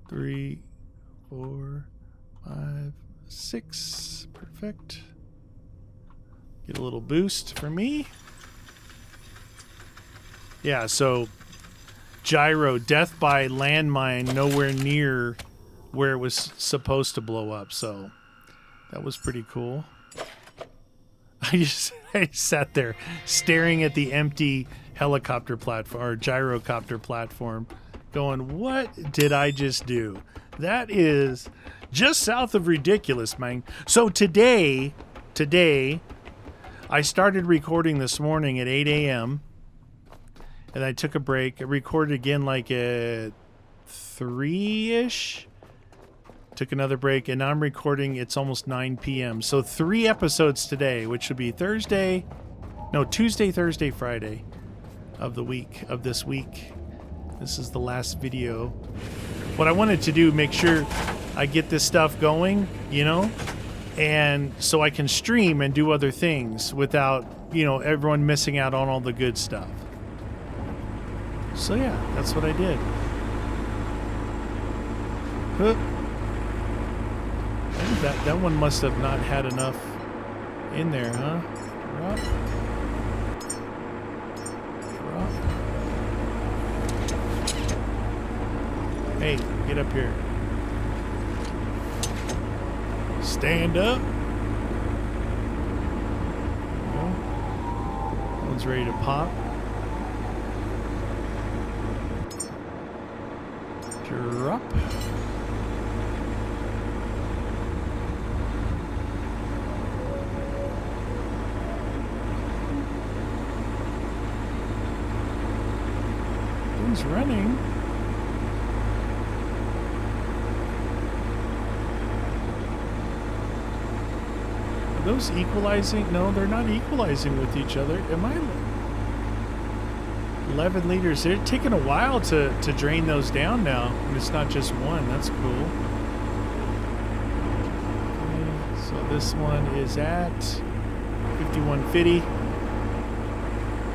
3, 4, 5, 6. Perfect. Get a little boost for me. Yeah, so gyro, death by landmine, nowhere near where it was supposed to blow up. So that was pretty cool. I sat there staring at the empty helicopter platform or gyrocopter platform, going, what did I just do? That is just south of ridiculous, man. So today, I started recording this morning at 8 a.m. and I took a break. I recorded again like at 3-ish. Took another break, and now I'm recording. It's almost 9 p.m. So 3 episodes today, which would be Tuesday, Thursday, Friday of this week. This is the last video. What I wanted to do, make sure I get this stuff going, and so I can stream and do other things without, everyone missing out on all the good stuff. So yeah, that's what I did. That one must have not had enough In there, huh? Drop. Drop. Hey, get up here. Stand up. One's ready to pop. Drop. Thing's running. Are those equalizing? No, they're not equalizing with each other. Am I? 11 liters. They're taking a while to drain those down now. And it's not just one. That's cool. Okay, so this one is at 5150.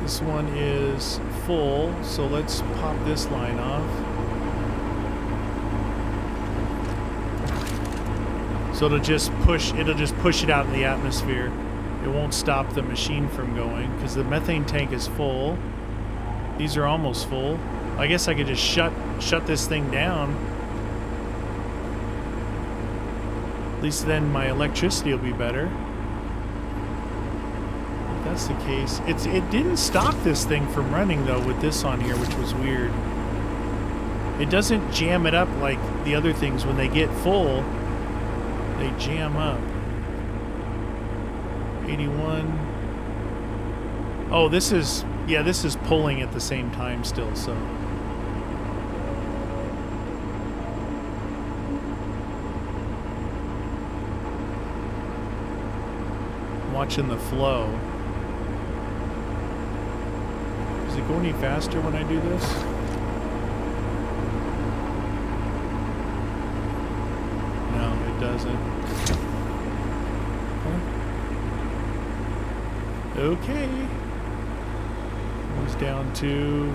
This one is full. So let's pop this line off. So it'll just push it out in the atmosphere. It won't stop the machine from going because the methane tank is full. These are almost full. I guess I could just shut this thing down. At least then my electricity will be better. If that's the case. It didn't stop this thing from running though with this on here, which was weird. It doesn't jam it up like the other things. When they get full, they jam up. 81. Oh, this is pulling at the same time still, so. I'm watching the flow. Does it go any faster when I do this? No, it doesn't. Okay. Goes down to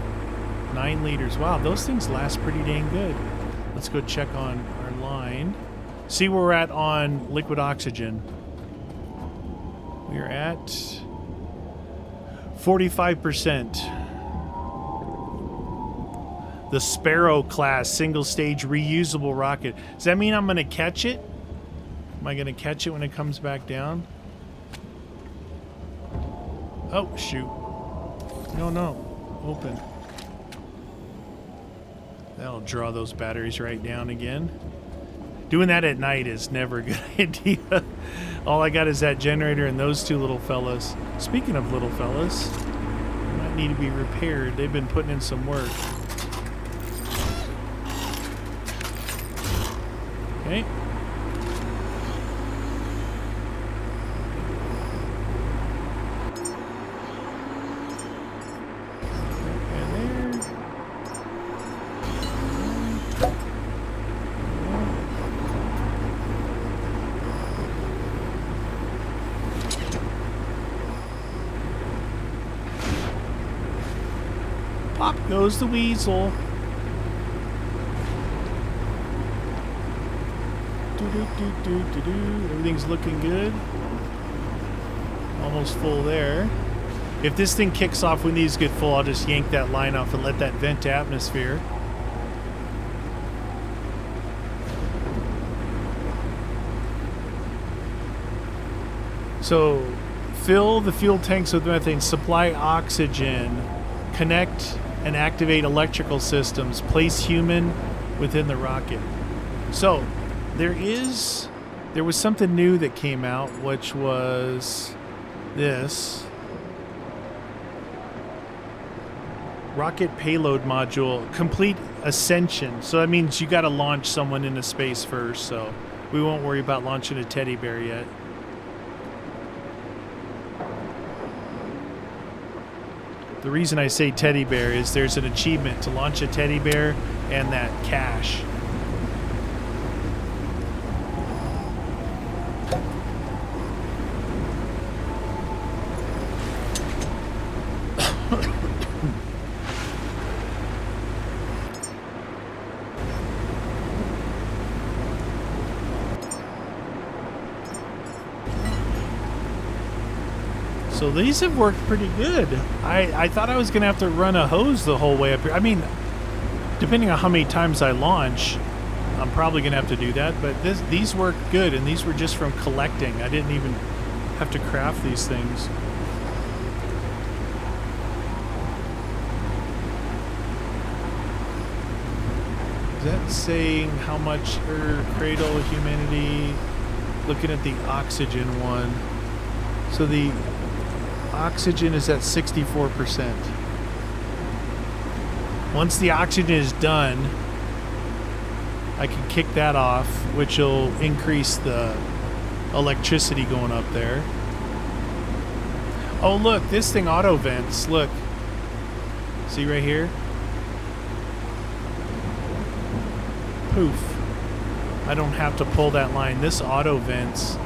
9 liters. Wow, those things last pretty dang good. Let's go check on our line. See where we're at on liquid oxygen. We are at 45%. The Sparrow class single stage reusable rocket. Does that mean I'm going to catch it? Am I going to catch it when it comes back down? Oh, shoot. No. Open. That'll draw those batteries right down again. Doing that at night is never a good idea. All I got is that generator and those two little fellas. Speaking of little fellas, they might need to be repaired. They've been putting in some work. Okay. Pop goes the weasel. Everything's looking good. Almost full there. If this thing kicks off when these get full, I'll just yank that line off and let that vent to atmosphere. So, fill the fuel tanks with methane, supply oxygen, connect and activate electrical systems, place human within the rocket. So, there was something new that came out, which was this. Rocket payload module, complete ascension. So that means you got to launch someone into space first, so we won't worry about launching a teddy bear yet. The reason I say teddy bear is there's an achievement to launch a teddy bear and that cache. So these have worked pretty good. I thought I was going to have to run a hose the whole way up here. I mean, depending on how many times I launch, I'm probably going to have to do that. But these work good, and these were just from collecting. I didn't even have to craft these things. Is that saying how much cradle humanity? Looking at the oxygen one. So the oxygen is at 64%. Once the oxygen is done, I can kick that off, which will increase the electricity going up there. Oh, look, this thing auto vents. Look. See right here? Poof. I don't have to pull that line. This auto vents.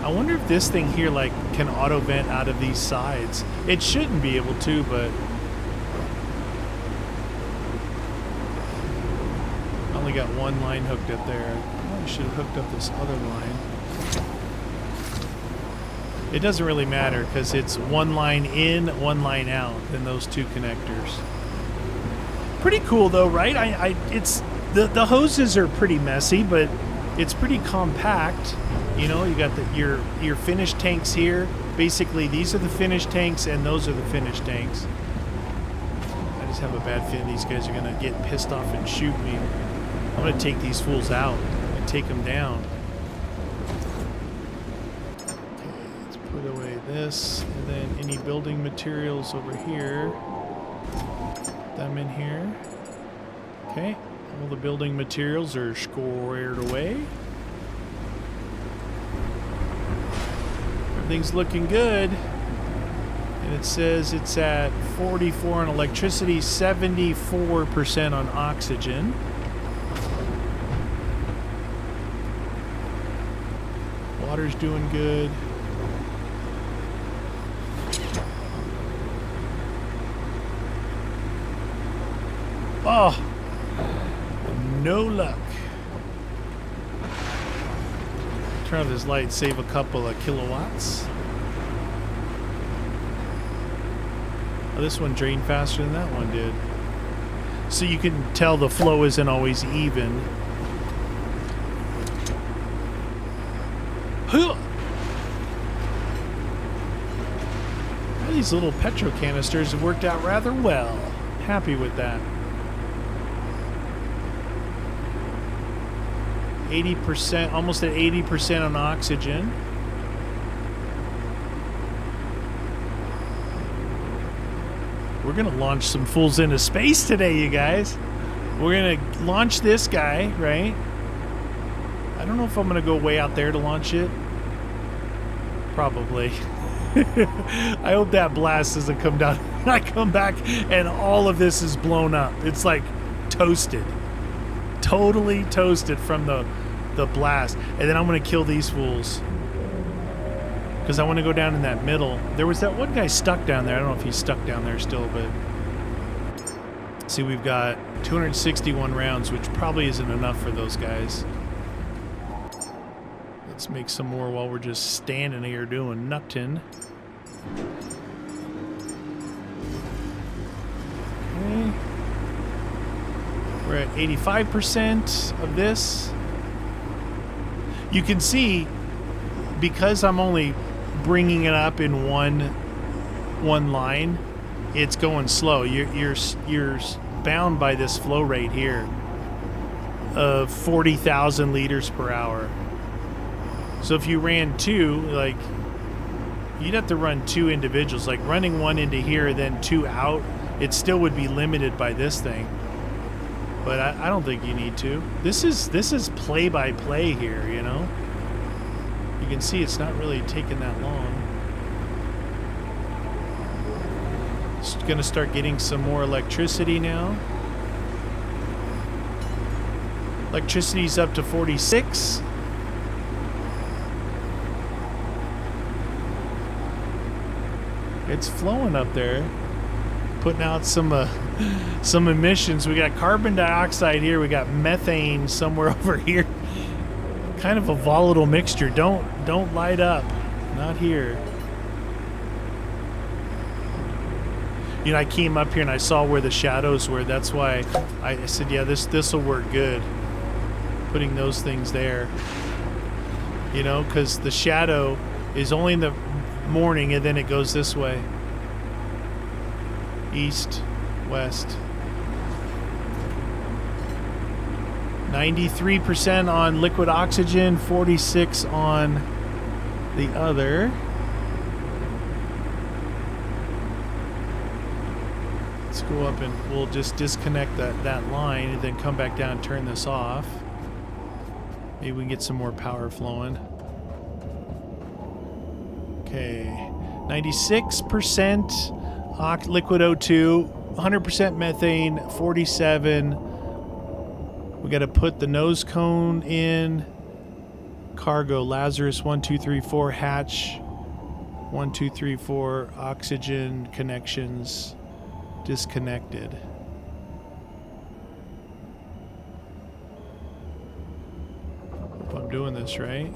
I wonder if this thing here, like, can auto vent out of these sides. It shouldn't be able to, but I only got one line hooked up there. I probably should have hooked up this other line. It doesn't really matter because it's one line in, one line out, and those two connectors. Pretty cool though, right? It's the hoses are pretty messy, but it's pretty compact. You know, you got your finished tanks here. Basically, these are the finished tanks, and those are the finished tanks. I just have a bad feeling these guys are gonna get pissed off and shoot me. I'm gonna take these fools out and take them down. Okay, let's put away this, and then any building materials over here. Put them in here. Okay, all the building materials are squared away. Everything's looking good. And it says it's at 44 on electricity, 74% on oxygen. Water's doing good. Oh, no luck. Turn on this light, save a couple of kilowatts. Oh, this one drained faster than that one did. So you can tell the flow isn't always even. Well, these little petro canisters have worked out rather well. Happy with that. 80%, almost at 80% on oxygen. We're gonna launch some fools into space today, you guys. We're gonna launch this guy, right? I don't know if I'm gonna go way out there to launch it. Probably. I hope that blast doesn't come down. I come back and all of this is blown up. It's like toasted. Totally toasted from the blast. And then I'm going to kill these fools. Because I want to go down in that middle. There was that one guy stuck down there. I don't know if he's stuck down there still, but... See, we've got 261 rounds, which probably isn't enough for those guys. Let's make some more while we're just standing here doing nothing. Okay. We're at 85% of this. You can see, because I'm only bringing it up in one line, it's going slow. You're bound by this flow rate here of 40,000 liters per hour. So if you ran two, like, you'd have to run two individuals. Like running one into here, then two out, it still would be limited by this thing. But I don't think you need to. This is play-by-play here, you know? You can see it's not really taking that long. It's gonna start getting some more electricity now. Electricity's up to 46. It's flowing up there, putting out some emissions. We got carbon dioxide here. We got methane somewhere over here. Kind of a volatile mixture. Don't light up. Not here. You know, I came up here and I saw where the shadows were. That's why I said, yeah, this will work good. Putting those things there. You know, because the shadow is only in the morning and then it goes this way. East, west. 93% on liquid oxygen, 46 on the other. Let's go up and we'll just disconnect that line and then come back down and turn this off. Maybe we can get some more power flowing. Okay, 96% liquid O2, 100% methane, 47. We got to put the nose cone in. Cargo, Lazarus, 1, 2, 3, 4, hatch, 1, 2, 3, 4, oxygen connections disconnected. Hope I'm doing this right.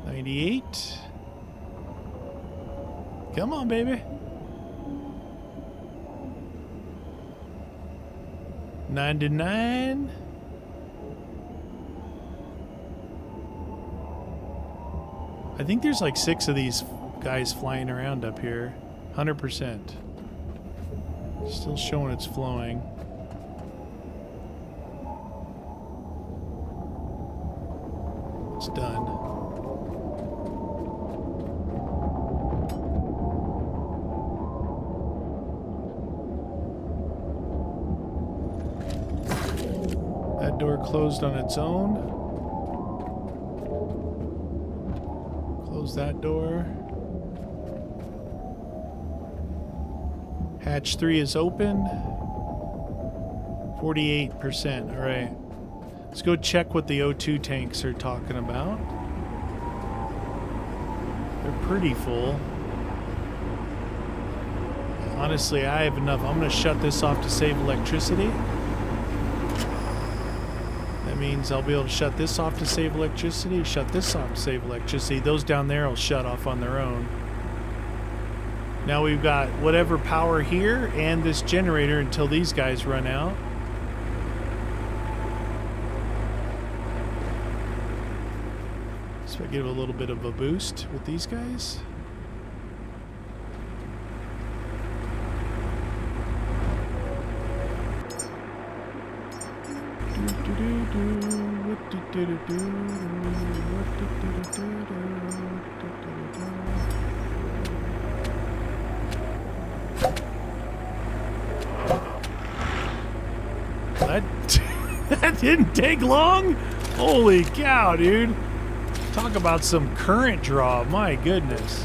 98. Come on, baby. 99. I think there's like 6 of these guys flying around up here. 100%. Still showing it's flowing. It's done. That door closed on its own. Close that door. Hatch 3 is open. 48%. All right. Let's go check what the O2 tanks are talking about. They're pretty full. Honestly, I have enough. I'm going to shut this off to save electricity. That means I'll be able to shut this off to save electricity, shut this off to save electricity. Those down there will shut off on their own. Now we've got whatever power here and this generator until these guys run out. So I give a little bit of a boost with these guys. That didn't take long. Holy cow, dude. Talk about some current draw. My goodness.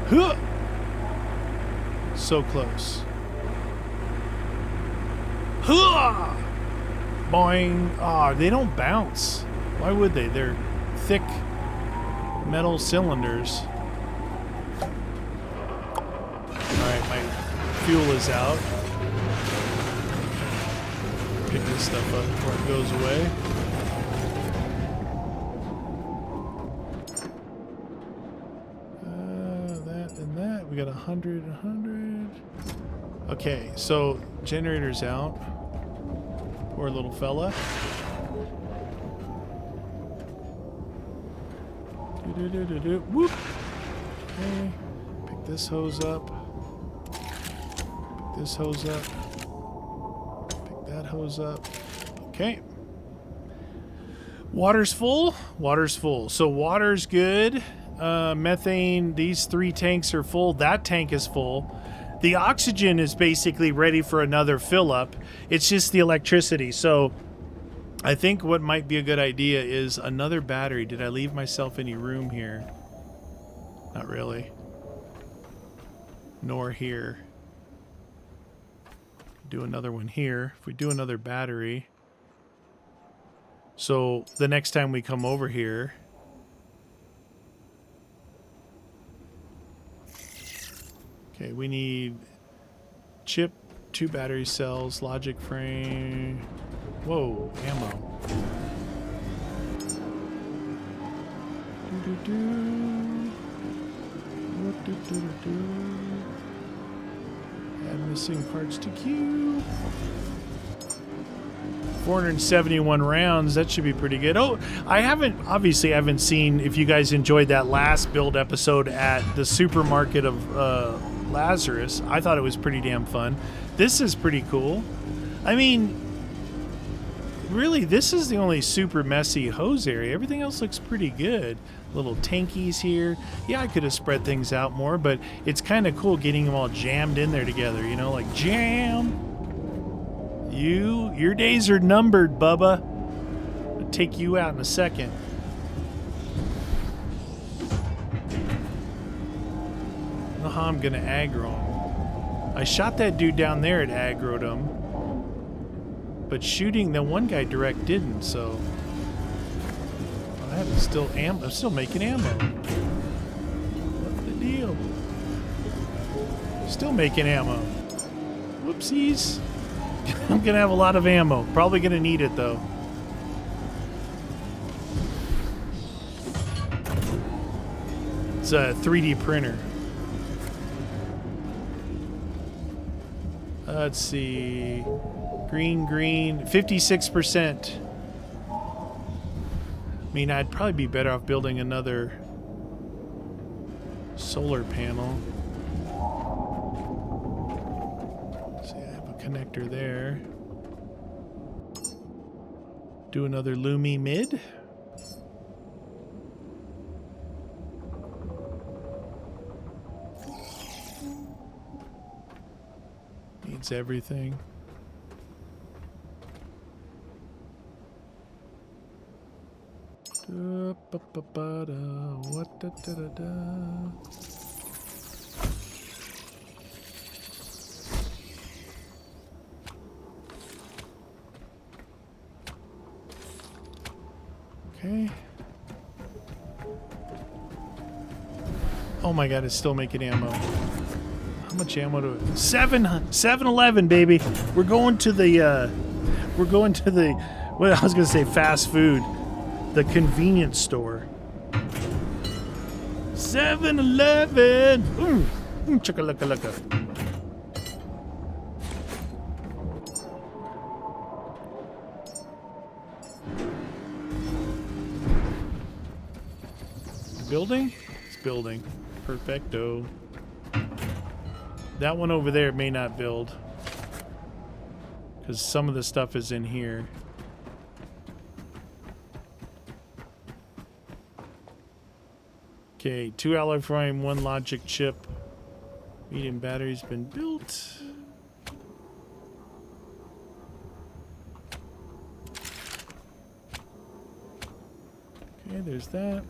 Huh. So close. Huh. Boing. Ah, they don't bounce. Why would they? They're thick metal cylinders. Alright, my fuel is out. Pick this stuff up before it goes away. That and that. We got 100, 100. Okay, so generator's out. Poor little fella. Whoop. Okay. Pick this hose up. Pick this hose up. Pick that hose up. Okay. Water's full. Water's full. So water's good. Methane, these 3 tanks are full. That tank is full. The oxygen is basically ready for another fill up. It's just the electricity. So I think what might be a good idea is another battery. Did I leave myself any room here? Not really. Nor here. Do another one here. If we do another battery. So the next time we come over here. Okay, we need chip, 2 battery cells, logic frame. Whoa, ammo. Add missing parts to queue. 471 rounds. That should be pretty good. Oh, I haven't seen if you guys enjoyed that last build episode at the supermarket of Lazarus. I thought it was pretty damn fun. This is pretty cool. I mean, really, this is the only super messy hose area. Everything else looks pretty good. Little tankies here. Yeah, I could have spread things out more, but it's kind of cool getting them all jammed in there together, you know, like jam. Your days are numbered, Bubba. I'll take you out in a second. I don't know how I'm gonna aggro him. I shot that dude down there and aggroed him. But shooting the one guy direct didn't, so I have still I'm still making ammo. What's the deal? Still making ammo. Whoopsies. I'm gonna have a lot of ammo. Probably gonna need it though. It's a 3D printer. Let's see. Green, 56%. I mean, I'd probably be better off building another solar panel. See, I have a connector there. Do another Lumi mid. Needs everything. What da da da da. Okay. Oh my god, it's still making ammo. How much ammo do it? 7-Eleven, baby. We're going to the well, I was gonna say fast food. The convenience store. 7-Eleven. Chicka-lacka-lacka. Building? It's building. Perfecto. That one over there may not build. Because some of the stuff is in here. Okay, 2 alloy frame, 1 logic chip. Medium battery's been built. Okay, there's that.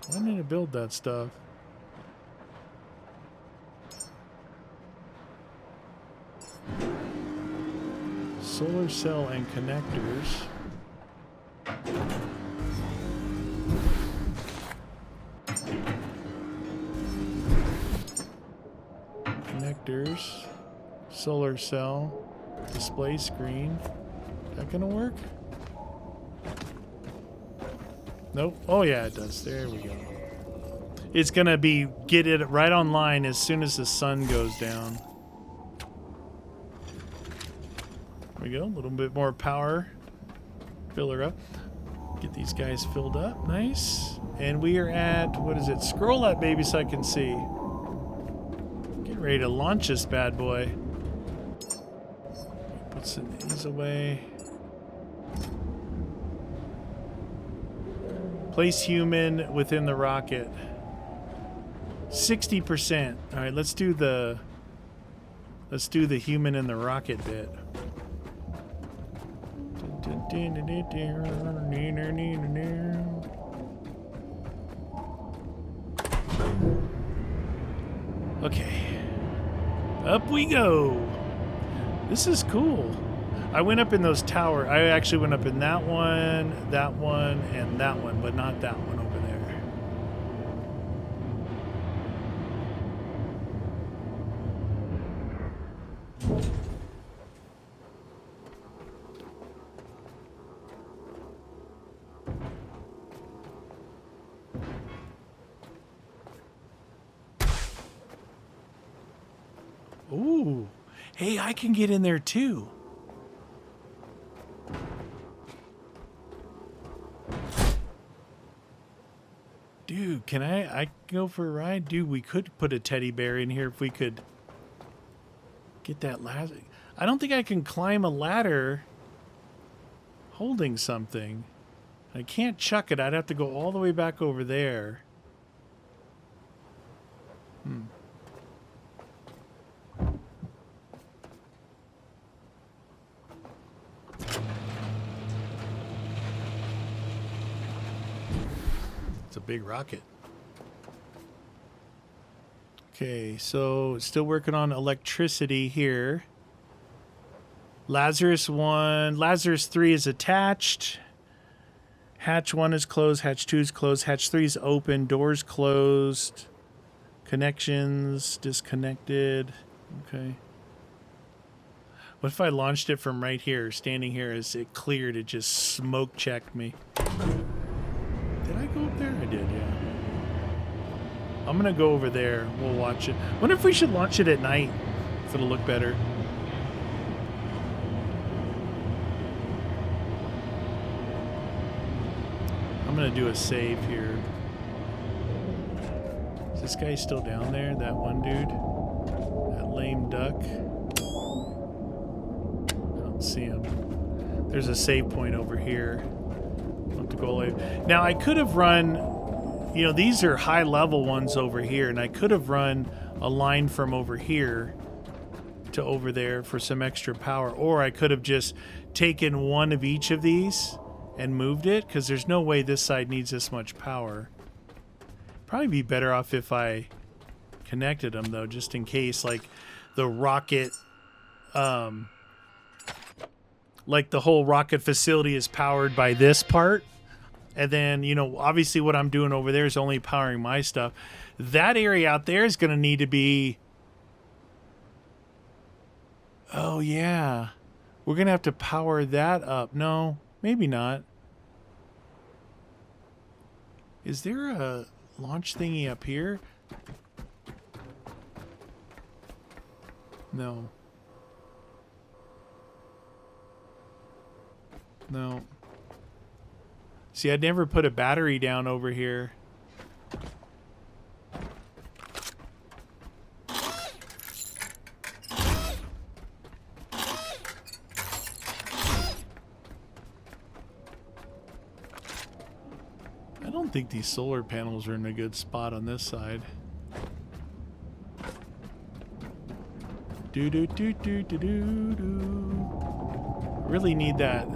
Why didn't I build that stuff? Solar cell and connectors. Connectors. Solar cell. Display screen. Is that gonna work? Nope. Oh yeah, it does. There we go. It's gonna get it right online as soon as the sun goes down. There we go. A little bit more power. Fill her up. Get these guys filled up. Nice. And we are at, what is it? Scroll up, baby, so I can see. Get ready to launch this bad boy. Put some of these away. Place human within the rocket. 60%. All right, let's do the human in the rocket bit. Okay. Up we go. This is cool. I went up in those towers. I actually went up in that one, and that one, but not that one over there. Ooh. Hey, I can get in there too. Dude, can I go for a ride? Dude, we could put a teddy bear in here if we could get that ladder. I don't think I can climb a ladder holding something. I can't chuck it. I'd have to go all the way back over there. It's a big rocket. Okay, so still working on electricity here. Lazarus 1, Lazarus 3 is attached. Hatch 1 is closed, hatch 2 is closed, hatch 3 is open, doors closed. Connections disconnected. Okay. What if I launched it from right here, standing here as it cleared, it just smoke checked me? Did I go up there? I did, yeah. I'm gonna go over there. We'll watch it. Wonder if we should launch it at night, if it'll look better. I'm gonna do a save here. Is this guy still down there? That one dude? That lame duck? I don't see him. There's a save point over here. I'll have to go away. Now I could have run, you know, these are high level ones over here, and I could have run a line from over here to over there for some extra power, or I could have just taken one of each of these and moved it, because there's no way this side needs this much power. Probably be better off if I connected them, though, just in case, like the rocket, like the whole rocket facility is powered by this part. And then, you know, obviously what I'm doing over there is only powering my stuff. That area out there is going to need to be... Oh, yeah. We're going to have to power that up. No, maybe not. Is there a launch thingy up here? No. No. See, I'd never put a battery down over here. I don't think these solar panels are in a good spot on this side. Do do do do do do do. Really need that.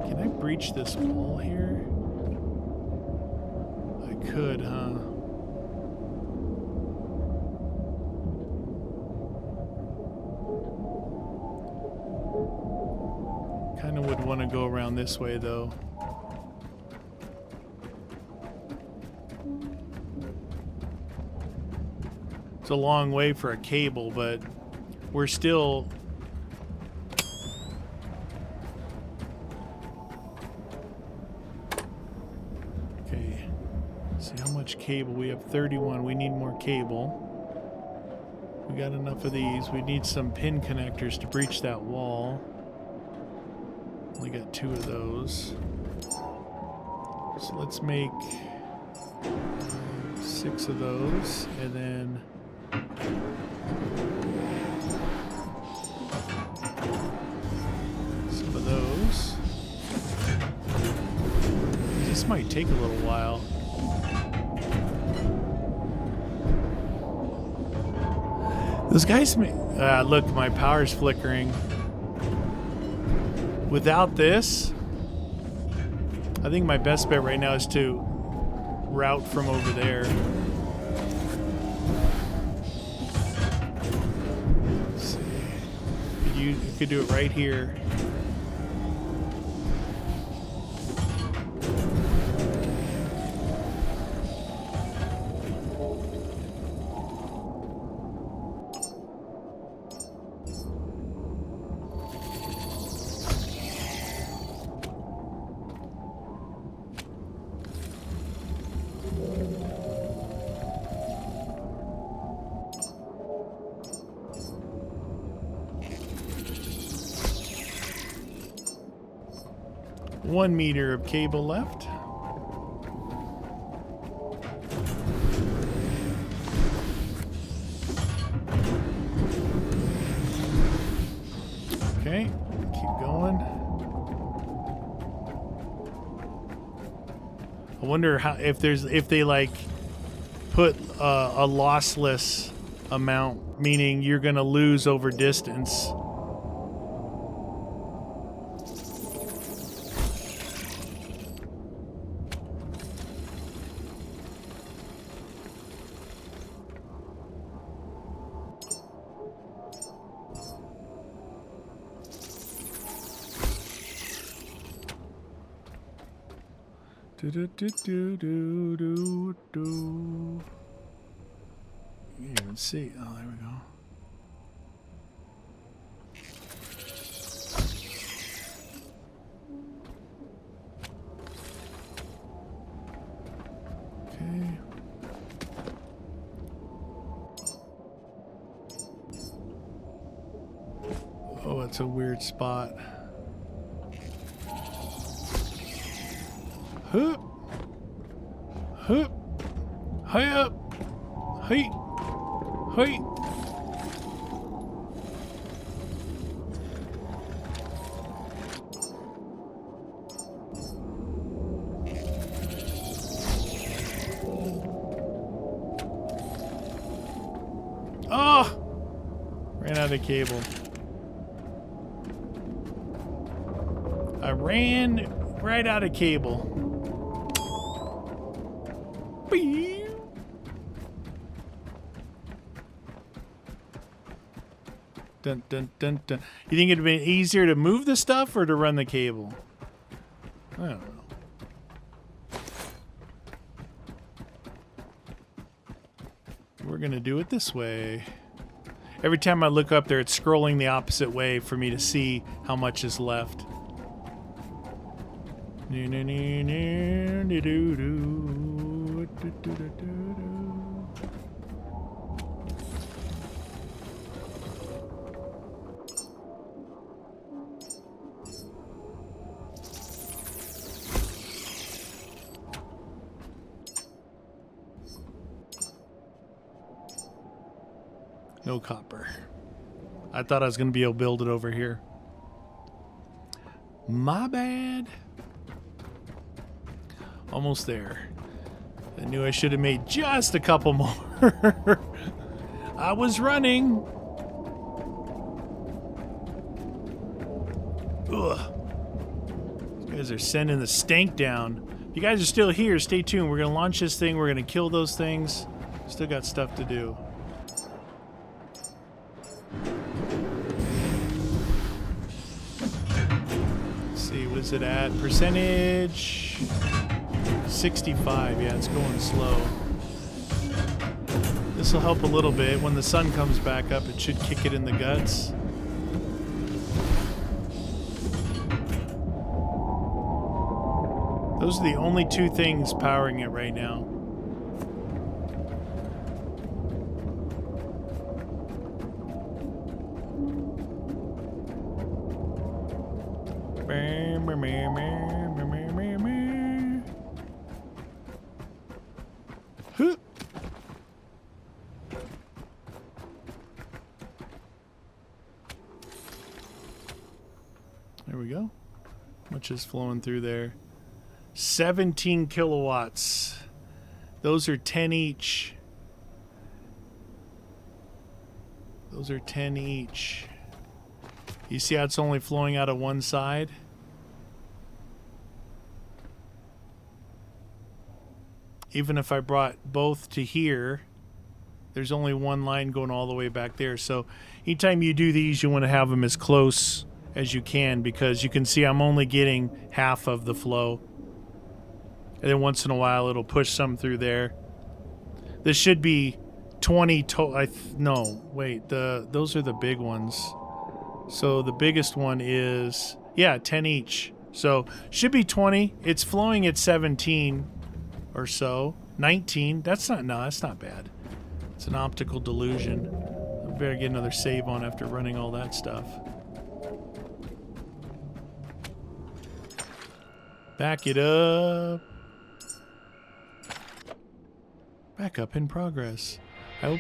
Can I breach this wall here? I could, huh? Kind of would want to go around this way, though. It's a long way for a cable, but we're still... Okay. See how much cable. We have 31. We need more cable. We got enough of these. We need some pin connectors to breach that wall. Only got 2 of those. So let's make 6 of those, and then some of those. This might take a little while. Those guys may... look, my power's flickering. Without this, I think my best bet right now is to route from over there. Let's see. You could do it right here. 1 meter of cable left. Okay, keep going. I wonder how if they like put a lossless amount, meaning you're gonna lose over distance. Do do do do do do do. You can't even see. Oh, there we go. Okay. Oh, it's a weird spot. Hup, hup, hi up, hi, hi. Oh, ran out of cable. I ran right out of cable. Dun, dun, dun, dun. You think it'd be easier to move the stuff or to run the cable? I don't know. We're gonna do it this way. Every time I look up there, it's scrolling the opposite way for me to see how much is left. No copper. I thought I was going to be able to build it over here. My bad. Almost there. I knew I should have made just a couple more. I was running. Ugh. These guys are sending the stank down. If you guys are still here, stay tuned. We're going to launch this thing. We're going to kill those things. Still got stuff to do. What is it at? Percentage 65. Yeah, it's going slow. This will help a little bit. When the sun comes back up, it should kick it in the guts. Those are the only two things powering it right now. There we go. How much is flowing through there? 17 kilowatts. Those are 10 each. Those are 10 each. You see how it's only flowing out of one side? Even if I brought both to here, there's only one line going all the way back there. So anytime you do these, you want to have them as close as you can, because you can see I'm only getting half of the flow. And then once in a while, it'll push some through there. This should be 20 no, wait, those are the big ones. So the biggest one is, yeah, 10 each. So should be 20. It's flowing at 17 or so. 19. That's not bad. It's an optical delusion. I better get another save on after running all that stuff. Back it up. Back up in progress. I hope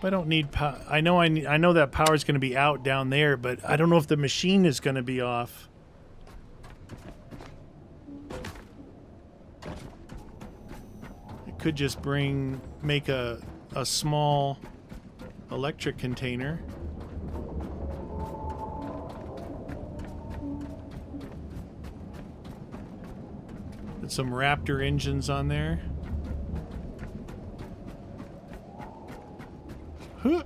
I don't need power. I know that power is going to be out down there, but I don't know if the machine is going to be off. It could just make a small electric container. Put some Raptor engines on there. Huh.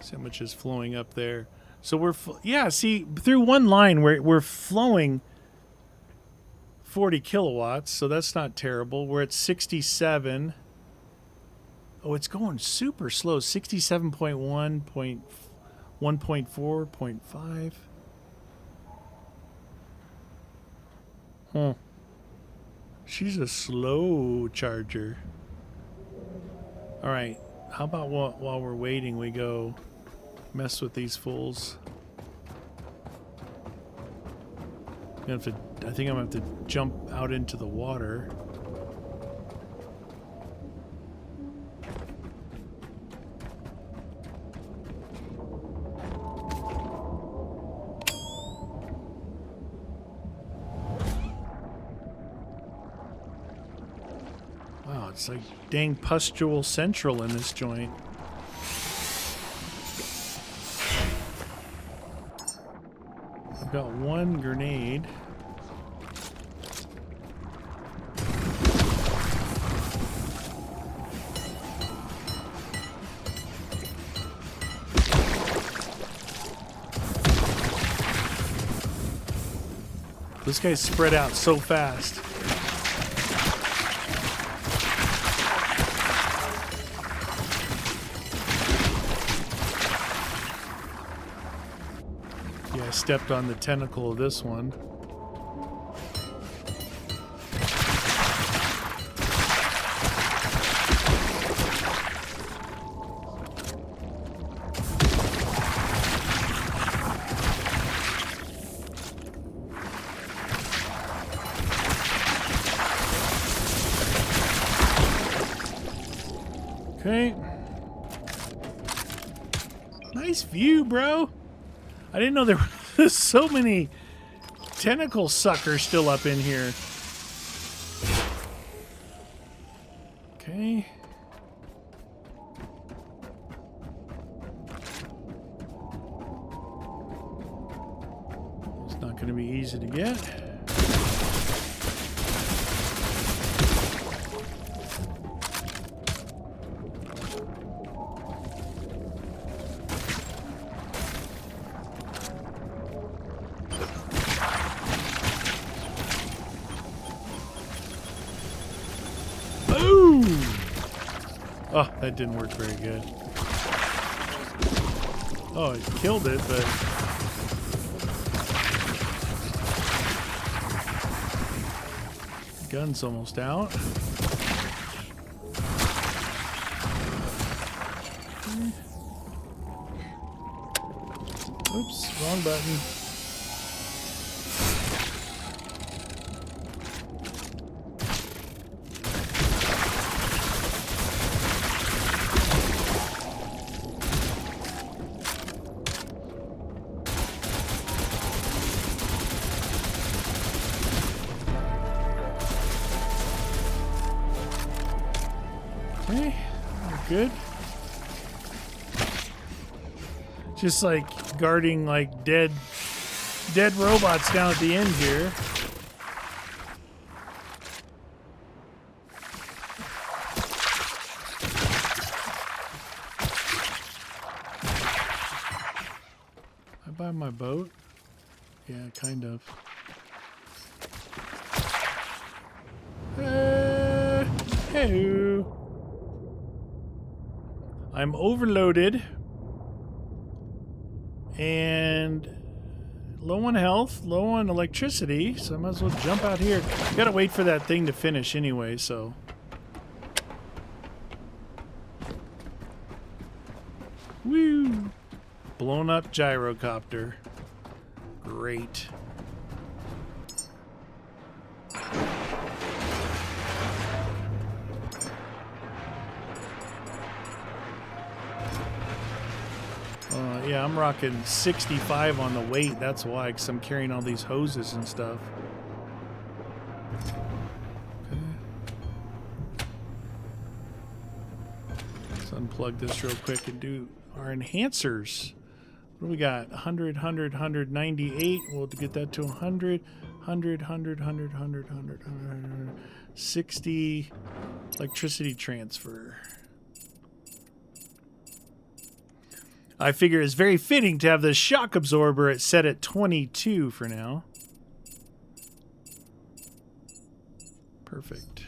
See how much is flowing up there. So we're see, through one line we're flowing 40 kilowatts, so that's not terrible. We're at 67. Oh, it's going super slow. 67.1, 1.4, 0.5. Huh. She's a slow charger. All right. How about while we're waiting, we go mess with these fools? I think I'm gonna have to jump out into the water. Wow, it's like dang pustule central in this joint. I've got one grenade. This guy's spread out so fast. Yeah, I stepped on the tentacle of this one. Okay. Nice view, bro. I didn't know there were so many tentacle suckers still up in here. Okay. It's not going to be easy to get. Oh, that didn't work very good. Oh, it killed it, but... gun's almost out. Oops, wrong button. Okay, good. Just like guarding like dead robots down at the end here. I buy my boat? Yeah, kind of. Hey. I'm overloaded and low on health, low on electricity, so I might as well jump out here. Gotta wait for that thing to finish anyway, so. Woo! Blown up gyrocopter. Great. Yeah, I'm rocking 65 on the weight. That's why, because I'm carrying all these hoses and stuff. Okay. Let's unplug this real quick and do our enhancers. What do we got? 100, 100, 198. We'll get that to 100, 100, 100, 100, 100, 100, 100, 60 electricity transfer. I figure it's very fitting to have the shock absorber set at 22 for now. Perfect.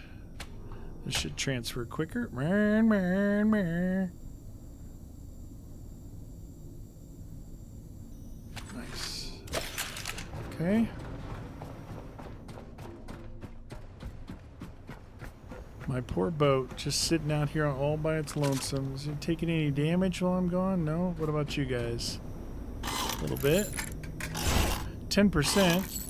This should transfer quicker. Nice. Okay. My poor boat just sitting out here all by its lonesome. Is it taking any damage while I'm gone? No? What about you guys? A little bit. 10%.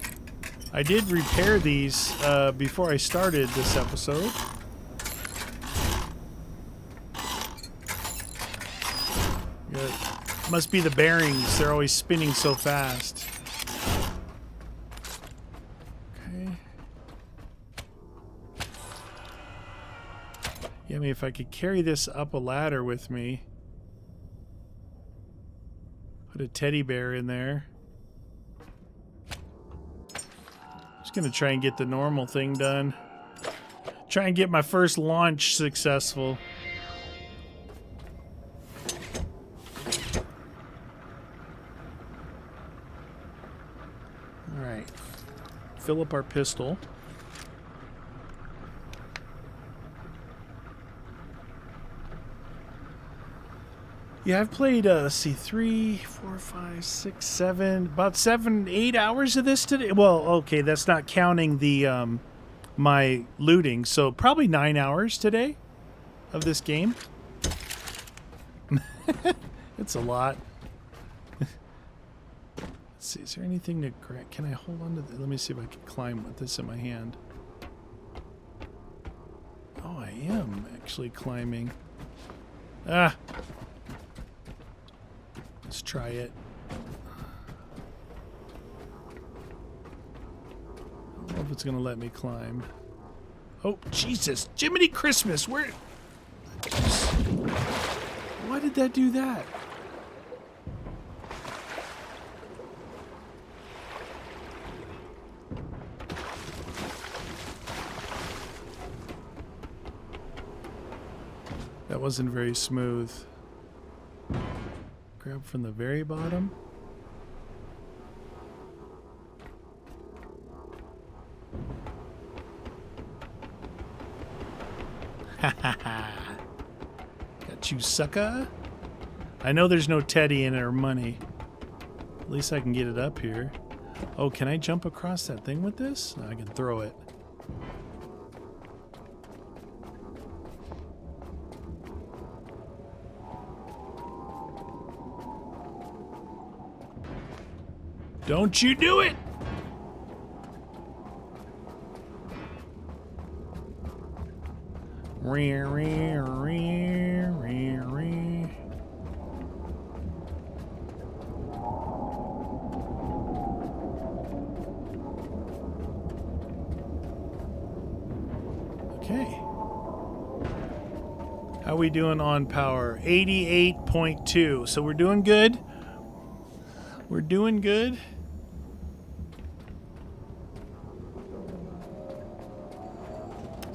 I did repair these before I started this episode. Yeah, must be the bearings. They're always spinning so fast. Okay. Yeah, I mean, if I could carry this up a ladder with me. Put a teddy bear in there. Just gonna try and get the normal thing done. Try and get my first launch successful. Alright. Fill up our pistol. Yeah, I've played, let's see, 3, 4, 5, 6, 7, about 7, 8 hours of this today. Well, okay, that's not counting the, my looting. So probably 9 hours today of this game. It's a lot. Let's see, is there anything to grab? Can I hold on to this? Let me see if I can climb with this in my hand. Oh, I am actually climbing. Ah! Let's try it. I don't know if it's gonna let me climb. Oh, Jesus! Jiminy Christmas! Where? Why did that do that? That wasn't very smooth. Grab from the very bottom. Ha ha ha. Got you, sucker. I know there's no teddy in it or money. At least I can get it up here. Oh, can I jump across that thing with this? No, I can throw it. Don't you do it! Okay. How we doing on power? 88.2. So we're doing good. We're doing good.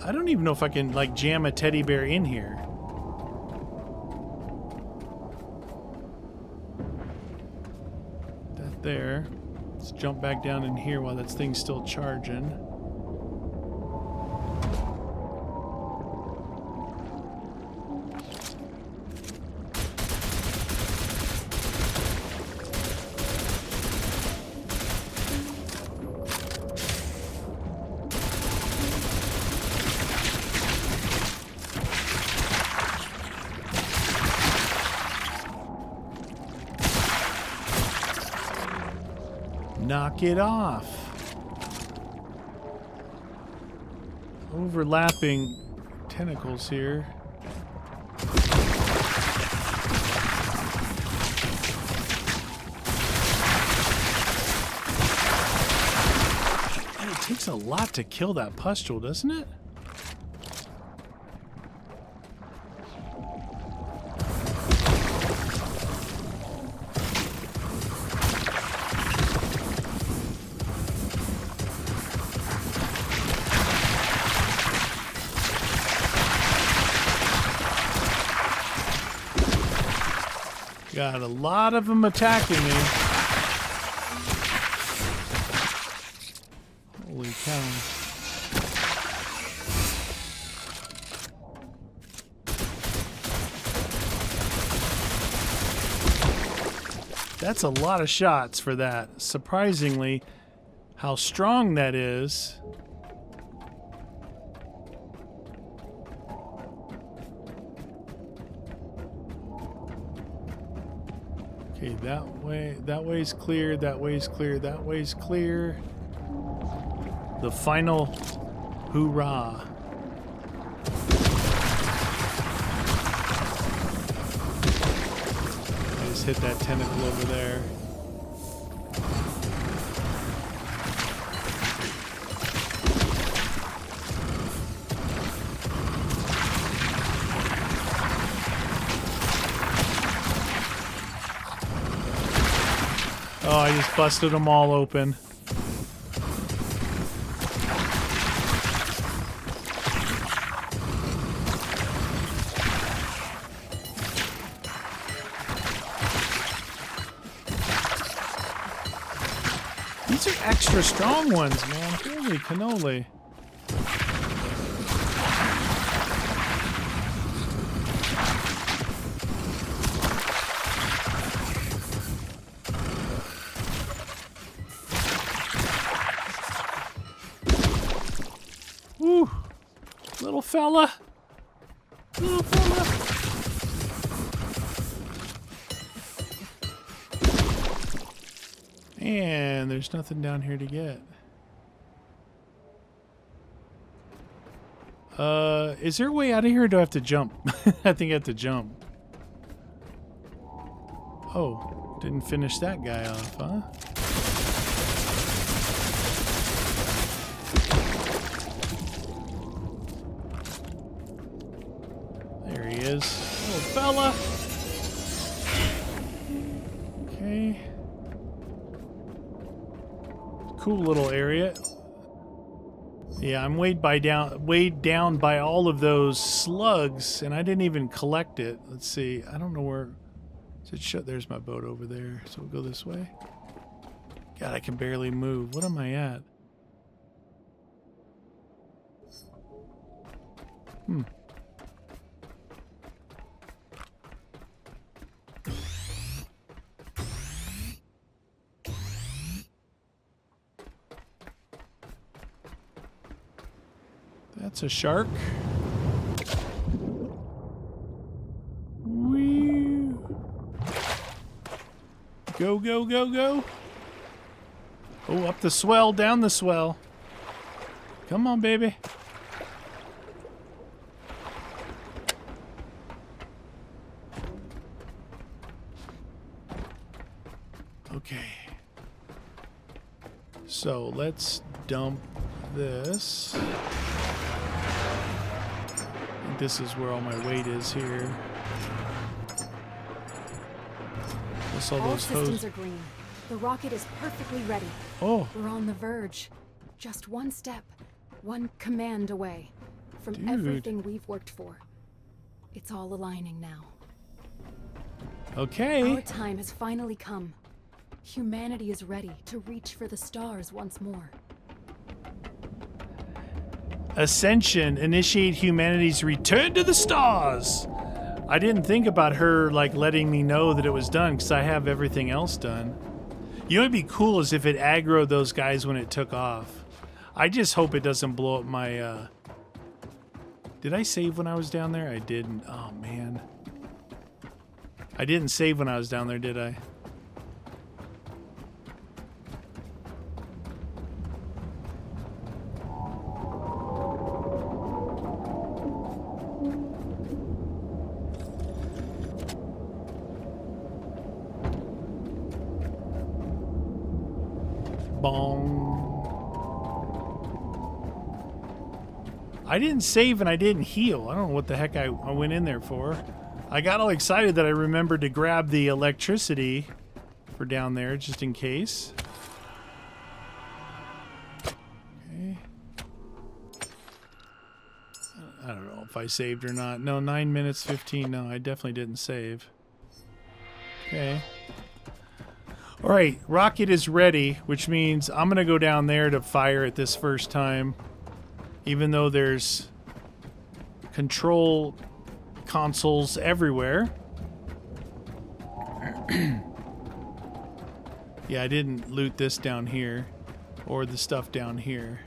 I don't even know if I can, like, jam a teddy bear in here. That there. Let's jump back down in here while that thing's still charging. Knock it off. Overlapping tentacles here. Takes a lot to kill that pustule, doesn't it? Got a lot of them attacking me. Holy cow. That's a lot of shots for that. Surprisingly, how strong that is. Okay, that way's clear, that way's clear, that way's clear. The final hoorah. I just hit that tentacle over there. Oh, I just busted them all open. These are extra strong ones, man. Holy cannoli. Woo! Little fella. Little fella. And there's nothing down here to get. Is there a way out of here or do I have to jump? I think I have to jump. Oh, didn't finish that guy off, huh? There he is. Little fella. Okay. Cool little area. Yeah, I'm weighed down by all of those slugs, and I didn't even collect it. Let's see. I don't know where. Is it shut? There's my boat over there. So we'll go this way. God, I can barely move. What am I at? That's a shark. Whee! Go, go, go, go. Oh, up the swell, down the swell. Come on, baby. Okay. So let's dump this. This is where all my weight is here. What's all those systems are green. The rocket is perfectly ready. Oh. We're on the verge. Just one step, one command away from Dude. everything we've worked for. It's all aligning now. Okay. Our time has finally come. Humanity is ready to reach for the stars once more. Ascension, initiate humanity's return to the stars. I didn't think about her like letting me know that it was done because I have everything else done. You know what'd be cool is if it aggroed those guys when it took off. I just hope it doesn't blow up my Did I save when I was down there? I didn't. Oh man. I didn't save when I was down there, did I? Bong. I didn't save and I didn't heal. I don't know what the heck I went in there for. I got all excited that I remembered to grab the electricity for down there just in case. Okay. I don't know if I saved or not. No, 9 minutes 15. No, I definitely didn't save. Okay. All right, rocket is ready, which means I'm going to go down there to fire it this first time. Even though there's control consoles everywhere. Yeah, I didn't loot this down here or the stuff down here.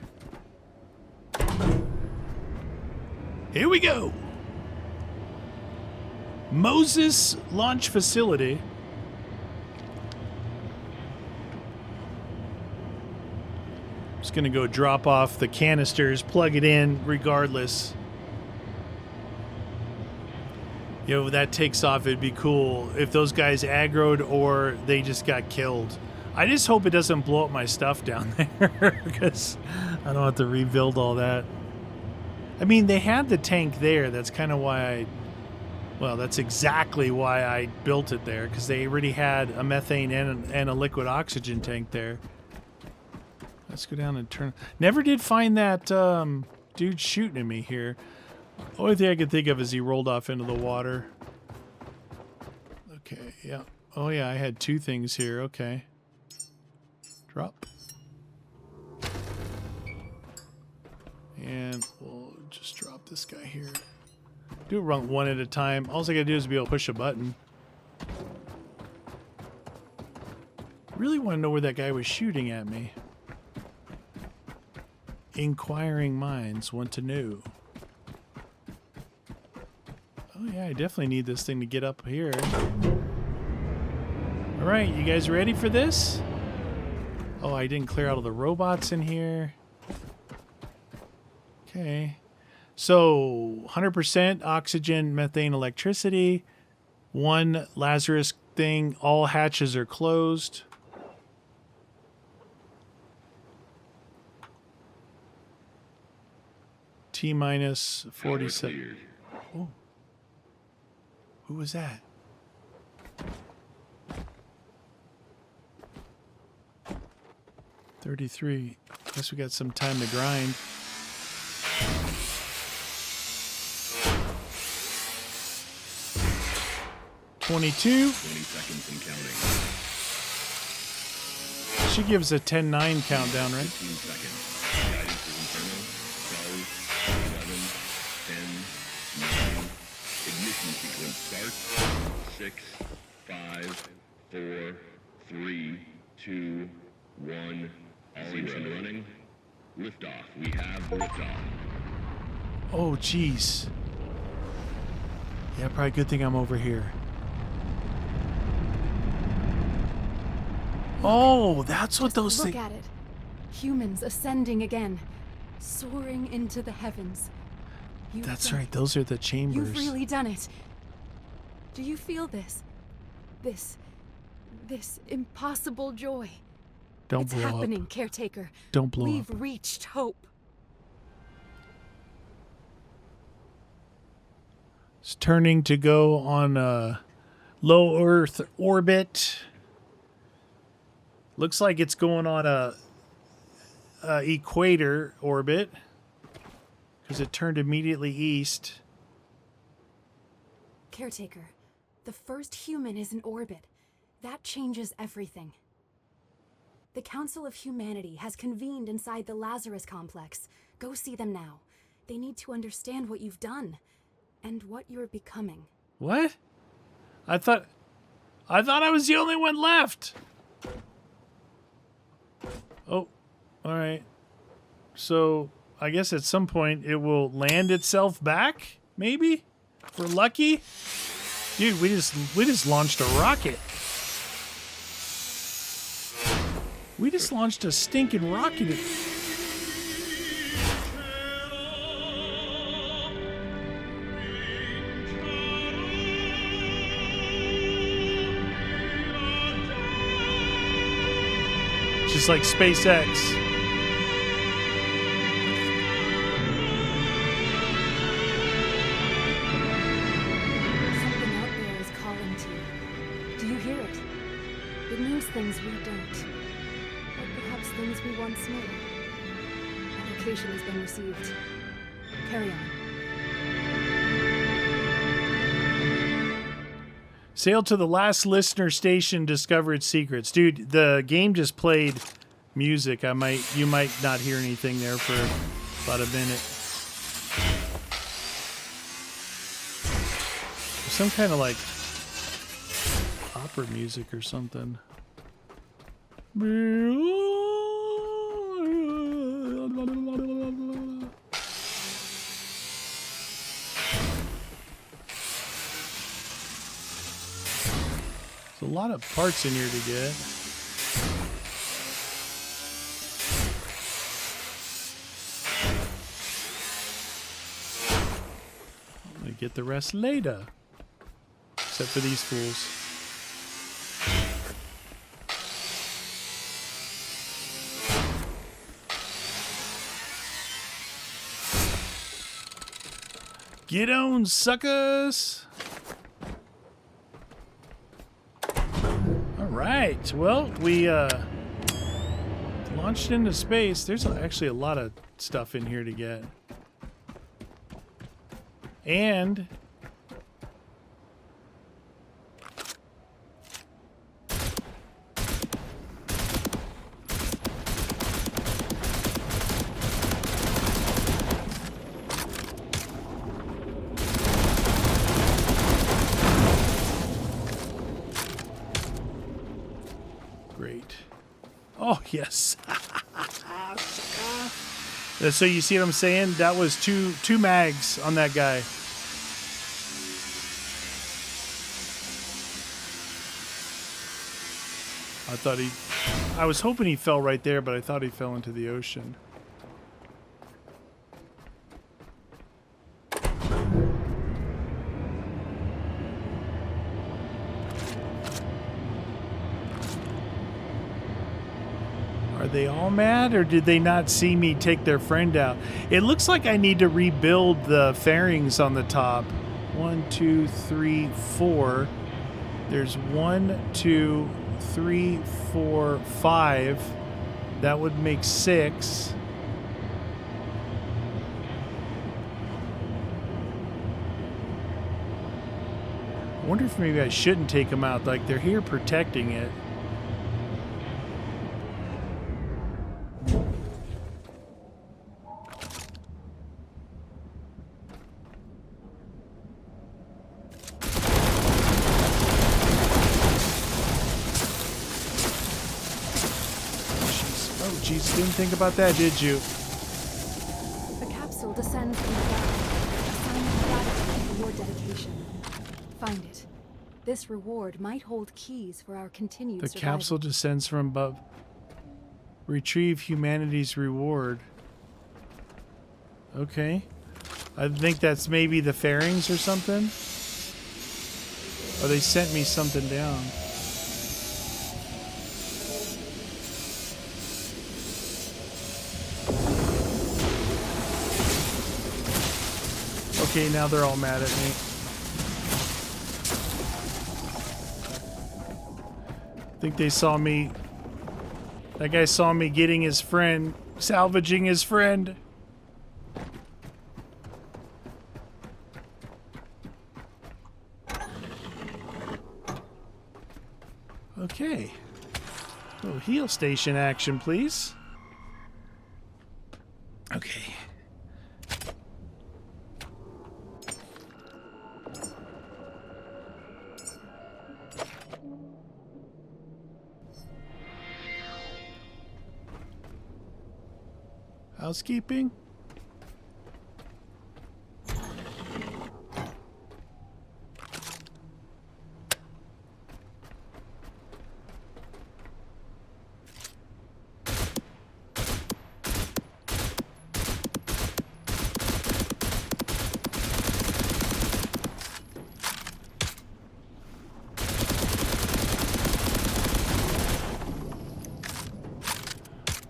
Here we go. Moses Launch Facility. Just gonna go drop off the canisters, plug it in regardless. Yo, that takes off, it'd be cool if those guys aggroed or they just got killed. I just hope it doesn't blow up my stuff down there because I don't have to rebuild all that. I mean, they had the tank there. That's kind of why that's exactly why I built it there, because they already had a methane and a liquid oxygen tank there. Let's go down and turn. Never did find that dude shooting at me here. Only thing I could think of is he rolled off into the water. Okay, yeah. Oh yeah, I had two things here. Okay. Drop. And we'll just drop this guy here. Do it run one at a time. All I gotta do is be able to push a button. Really want to know where that guy was shooting at me. Inquiring minds want to know. Oh yeah, I definitely need this thing to get up here. Alright, you guys ready for this? Oh, I didn't clear out all the robots in here. Okay. So, 100% oxygen, methane, electricity. One Lazarus thing. All hatches are closed. T-minus 47. Oh. Who was that? $33. Guess we got some time to grind. $22. 20 seconds and counting. She gives a 10-9 countdown, right? 15 seconds. Guidance is internal. 12, 11, 10, 9. Ignition sequence starts. 6, 5, 4, 3, 2, 1. All engine running. Liftoff. We have liftoff. Oh, jeez. Yeah, probably good thing I'm over here. Oh, that's what those Look things... at it. Humans ascending again, soaring into the heavens. You've That's done right, those are the chambers. You've really done it. Do you feel this? This impossible joy. Don't It's blow happening, up. Caretaker. Don't blow We've up. reached hope. It's turning to go on a low Earth orbit. Looks like it's going on a equator orbit because it turned immediately east. Caretaker, the first human is in orbit. That changes everything. The Council of Humanity has convened inside the Lazarus complex. Go see them now. They need to understand what you've done and what you're becoming. What? I thought I was the only one left. Oh, all right. So I guess at some point it will land itself back. Maybe, if we're lucky. Dude, we just launched a rocket. We just launched a stinking rocket. Just like SpaceX. It knows things we don't. Or perhaps things we once knew. Application has been received. Carry on. Sail to the last listener station, discover its secrets. Dude, the game just played music. You might not hear anything there for about a minute. Some kind of like opera music or something. There's a lot of parts in here to get. I'm gonna get the rest later. Except for these fools. Get on, suckers! Alright, well, we launched into space. There's actually a lot of stuff in here to get. And great. Oh, yes. So you see what I'm saying? That was two mags on that guy. I was hoping he fell right there, but I thought he fell into the ocean. Are they all mad, or did they not see me take their friend out? It looks like I need to rebuild the fairings on the top. 1, 2, 3, 4. There's 1, 2, 3, 4, 5. That would make 6. I wonder if maybe I shouldn't take them out. Like, they're here protecting it. Jeez, didn't think about that, did you? The capsule descends from the ground. A sign of gratitude for your dedication. Find it. This reward might hold keys for our continued The survival. capsule descends from above. Retrieve humanity's reward. Okay. I think that's maybe the fairings or something. Or they sent me something down. Okay, now they're all mad at me. I think they saw me. That guy saw me getting his friend, salvaging his friend. Okay. A little heal station action, please. Okay. Housekeeping?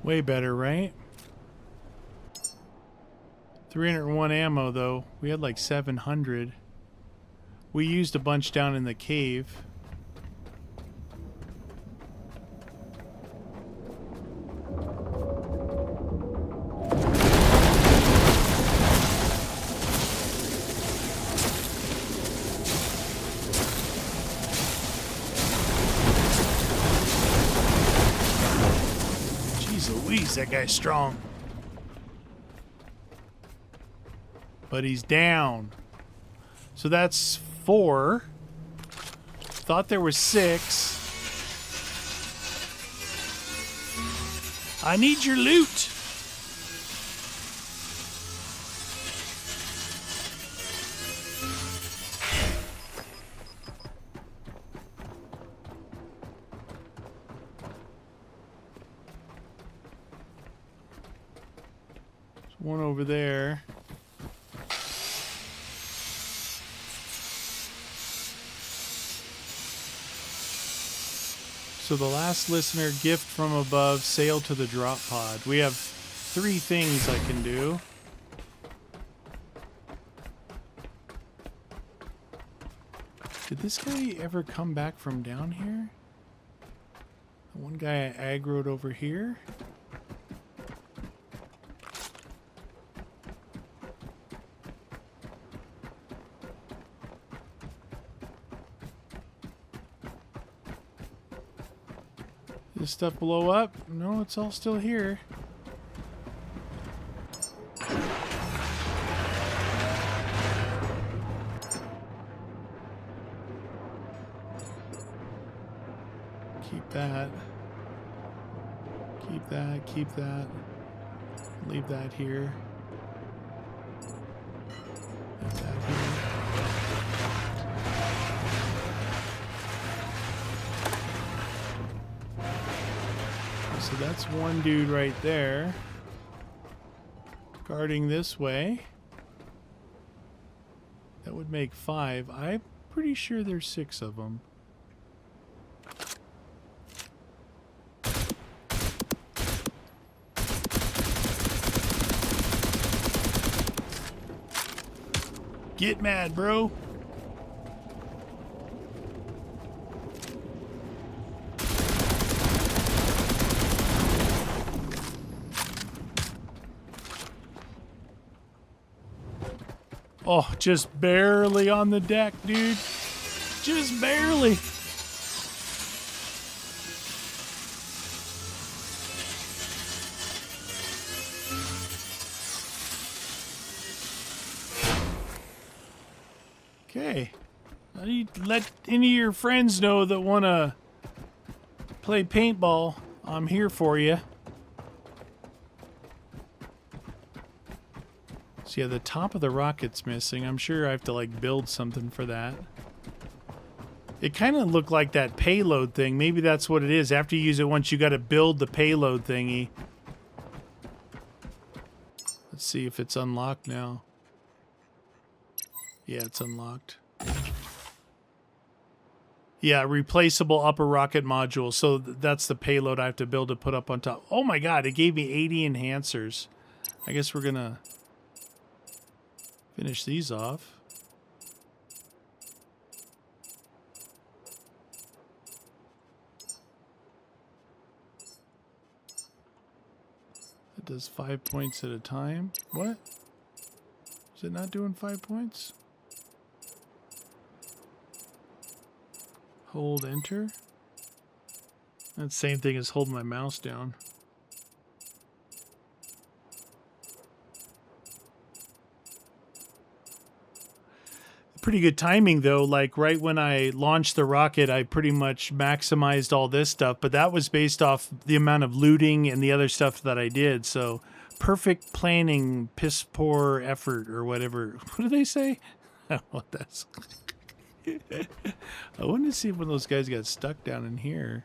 Way better, right? 301 ammo, though. We had like 700. We used a bunch down in the cave. Jeez, that guy's strong. But he's down. So that's 4. Thought there was 6. I need your loot. There's one over there. So the last listener, gift from above, sail to the drop pod. We have 3 things I can do. Did this guy ever come back from down here? The one guy I aggroed over here? This stuff blow up? No, it's all still here. Keep that. Keep that, keep that. Leave that here. Leave that here. So that's one dude right there. Guarding this way. That would make 5. I'm pretty sure there's 6 of them. Get mad, bro. Oh, just barely on the deck, dude. Just barely. Okay. I need to let any of your friends know that want to play paintball. I'm here for you. So yeah, the top of the rocket's missing. I'm sure I have to like build something for that. It kind of looked like that payload thing. Maybe that's what it is. After you use it once, you got to build the payload thingy. Let's see if it's unlocked now. Yeah, it's unlocked. Yeah, replaceable upper rocket module. So that's the payload I have to build to put up on top. Oh my god, it gave me 80 enhancers. I guess we're gonna finish these off. It does 5 points at a time. What? Is it not doing 5 points? Hold enter. That's the same thing as holding my mouse down. Pretty good timing though, like right when I launched the rocket I pretty much maximized all this stuff, but that was based off the amount of looting and the other stuff that I did. So perfect planning, piss poor effort or whatever. What do they say? I don't know what that's. I wanted to see if one of those guys got stuck down in here.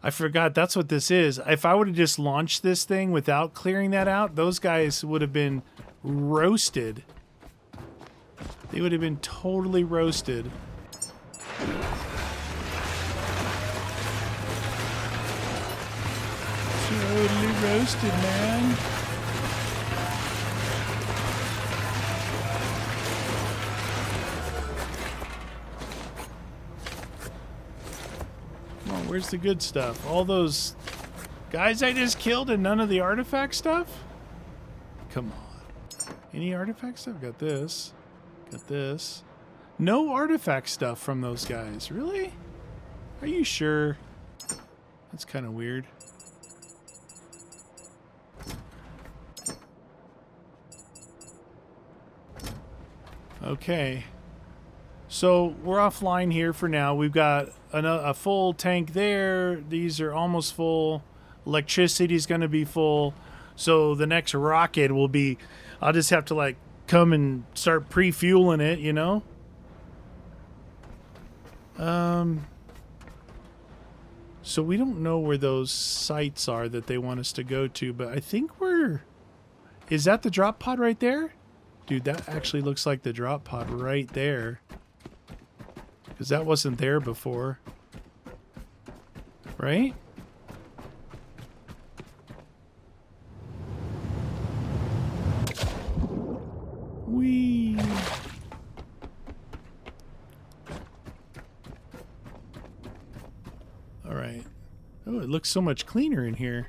I forgot that's what this is. If I would have just launched this thing without clearing that out, those guys would have been roasted. They would have been totally roasted. Totally roasted, man. Come on, where's the good stuff? All those guys I just killed and none of the artifact stuff? Come on. Any artifact stuff? Got this. Got this. No artifact stuff from those guys. Really? Are you sure? That's kind of weird. Okay. So we're offline here for now. We've got a full tank there. These are almost full. Electricity's going to be full. So the next rocket will be, I'll just have to like come and start pre-fueling it, you know? So we don't know where those sites are that they want us to go to, but I think is that the drop pod right there? Dude, that actually looks like the drop pod right there. Because that wasn't there before. Right? Whee! Alright. Oh, it looks so much cleaner in here.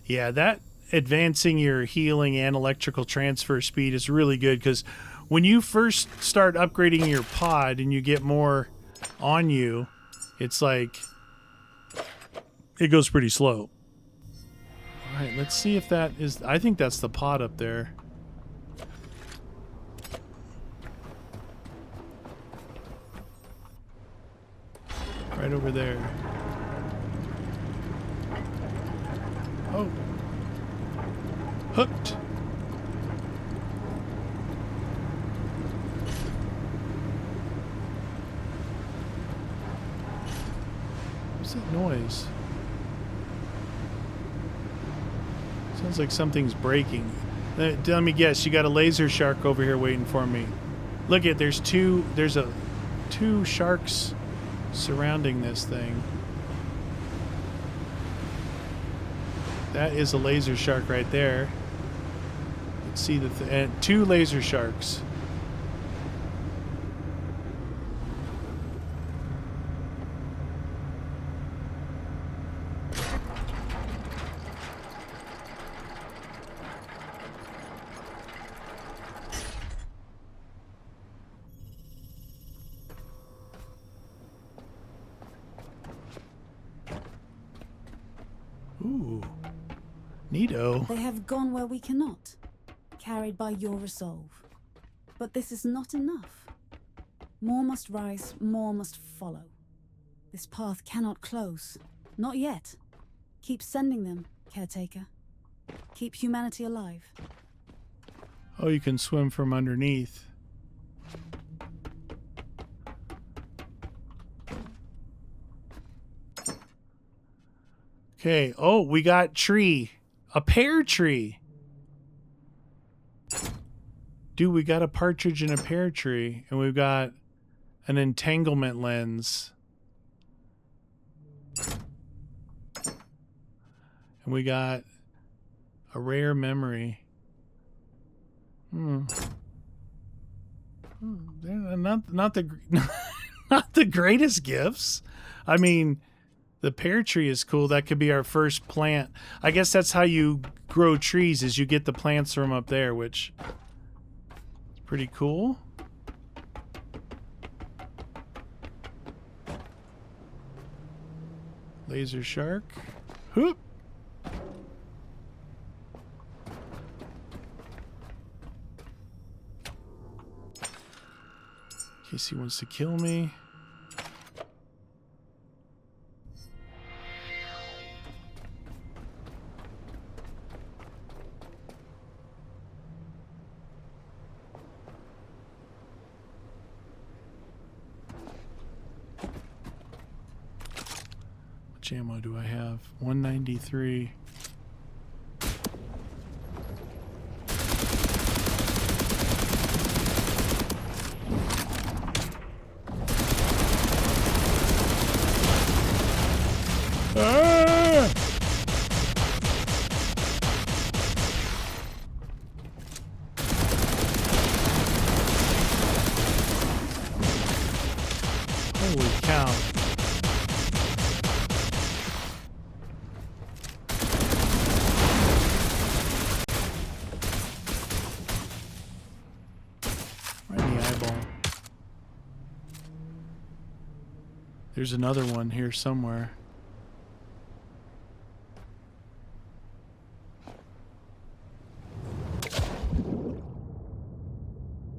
Yeah, that advancing your healing and electrical transfer speed is really good because when you first start upgrading your pod and you get more on you, it's like it goes pretty slow. All right, let's see if that is. I think that's the pod up there. Right over there. Oh. Hooked. What's that noise? Sounds like something's breaking. Let me guess, you got a laser shark over here waiting for me. Look at, there's two sharks surrounding this thing. That is a laser shark right there. Let's see and two laser sharks. Ooh. Neato. They have gone where we cannot, carried by your resolve. But this is not enough. More must rise, more must follow. This path cannot close. Not yet. Keep sending them, Caretaker. Keep humanity alive. Oh, you can swim from underneath. Okay. Oh, we got tree. A pear tree. Dude, we got a partridge in a pear tree. And we've got an entanglement lens. And we got a rare memory. They're not the not the greatest gifts. I mean, the pear tree is cool. That could be our first plant. I guess that's how you grow trees, is you get the plants from up there, which is pretty cool. Laser shark. Whoop. In case he wants to kill me. Which ammo do I have? 193. Ah! Holy cow. Right in the eyeball. There's another one here somewhere.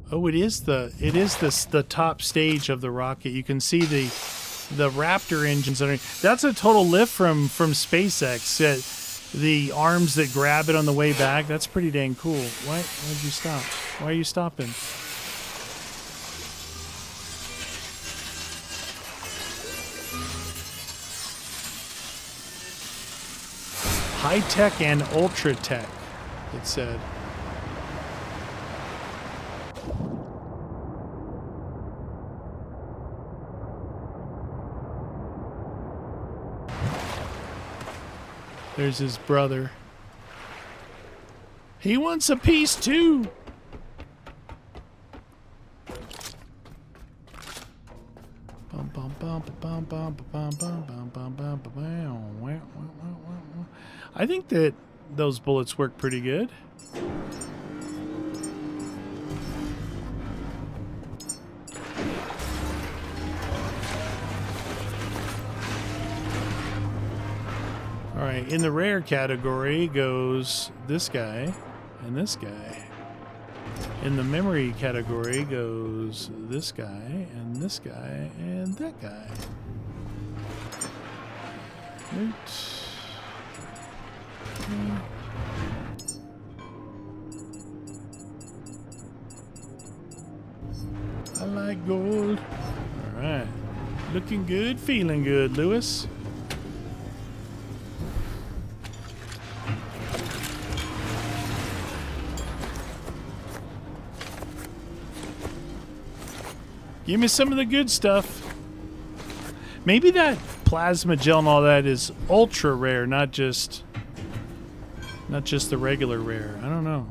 Oh, it is the top stage of the rocket. You can see the Raptor engines underneath. That's a total lift from SpaceX. The arms that grab it on the way back. That's pretty dang cool. Why'd you stop? Why are you stopping? High tech and ultra tech, it said. There's his brother. He wants a piece too. I think that those bullets work pretty good. All right, in the rare category goes this guy and this guy. In the memory category goes this guy and this guy and that guy. Right. I like gold. All right. Looking good, feeling good, Lewis. Give me some of the good stuff. Maybe that plasma gel and all that is ultra rare, not just the regular rare. I don't know.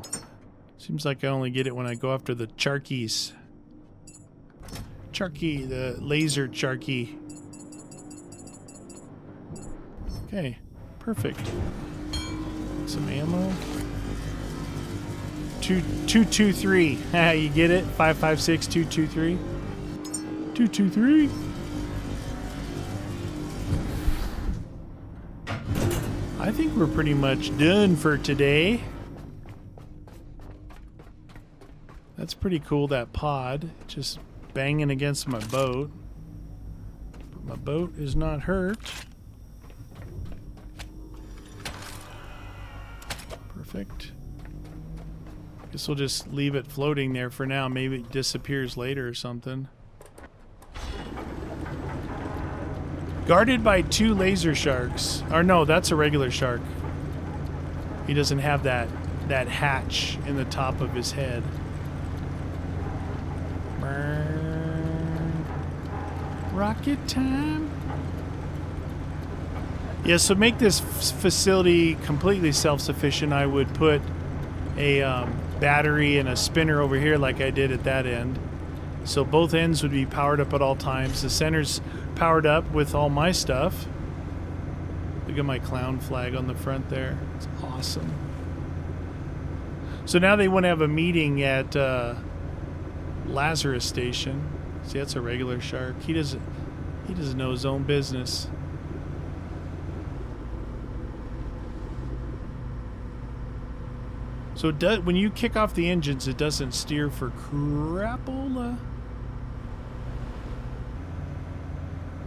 Seems like I only get it when I go after the Charkies. Charky, the laser Charky. Okay, perfect. Some ammo. 223. Ha, you get it? 556 223. 223. I think we're pretty much done for today. That's pretty cool, that pod. Just banging against my boat. But my boat is not hurt. Perfect. Guess we'll just leave it floating there for now. Maybe it disappears later or something. Guarded by 2 laser sharks. Or no, that's a regular shark. He doesn't have that hatch in the top of his head. Rocket time. Yeah, so make this facility completely self-sufficient. I would put a battery and a spinner over here like I did at that end. So both ends would be powered up at all times. The center's powered up with all my stuff. Look at my clown flag on the front there. It's awesome. So now they want to have a meeting at Lazarus Station. See, that's a regular shark. He doesn't know his own business. So when you kick off the engines, it doesn't steer for crapola.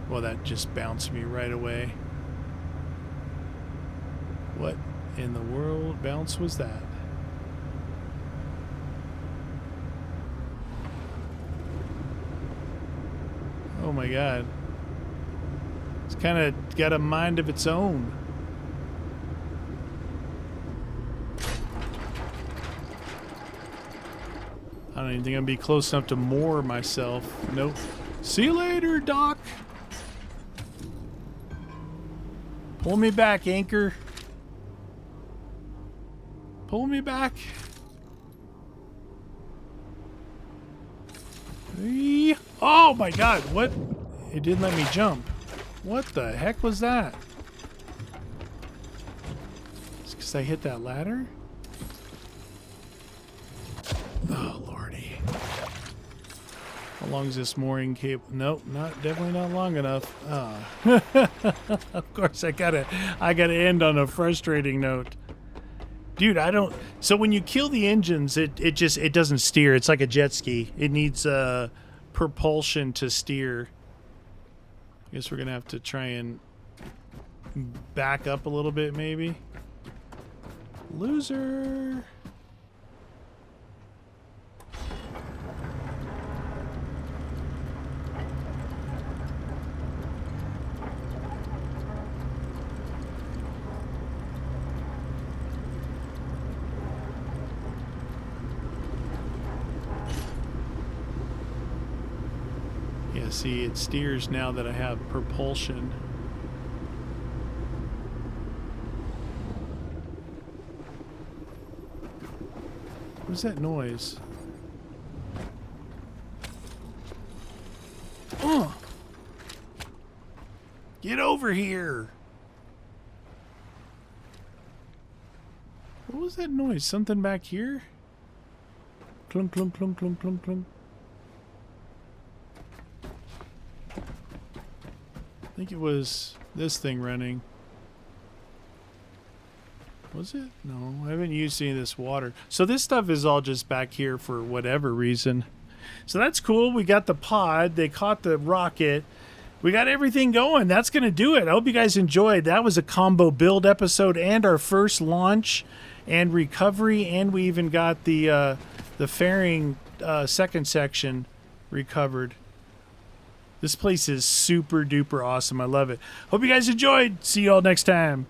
Well, that just bounced me right away. What in the world bounce was that? Oh my god. It's kind of got a mind of its own. I don't even think I'm gonna be close enough to moor myself. Nope. See you later, Doc. Pull me back, anchor. Pull me back. Oh my god, what? It didn't let me jump. What the heck was that? It's because I hit that ladder? Oh, lordy. How long is this mooring cable? Nope, definitely not long enough. Oh. Of course, I gotta end on a frustrating note. Dude, I don't. So when you kill the engines, it doesn't steer. It's like a jet ski. It needs propulsion to steer. I guess we're gonna have to try and back up a little bit, maybe. Loser. Yeah, see, it steers now that I have propulsion. What's that noise? Oh! Get over here! What was that noise? Something back here? Clunk, clunk, clunk, clunk, clunk, clunk. I think it was this thing running. Was it? No, I haven't used any of this water. So this stuff is all just back here for whatever reason. So that's cool. We got the pod. They caught the rocket. We got everything going. That's going to do it. I hope you guys enjoyed. That was a combo build episode and our first launch and recovery. And we even got the fairing second section recovered. This place is super duper awesome. I love it. Hope you guys enjoyed. See you all next time.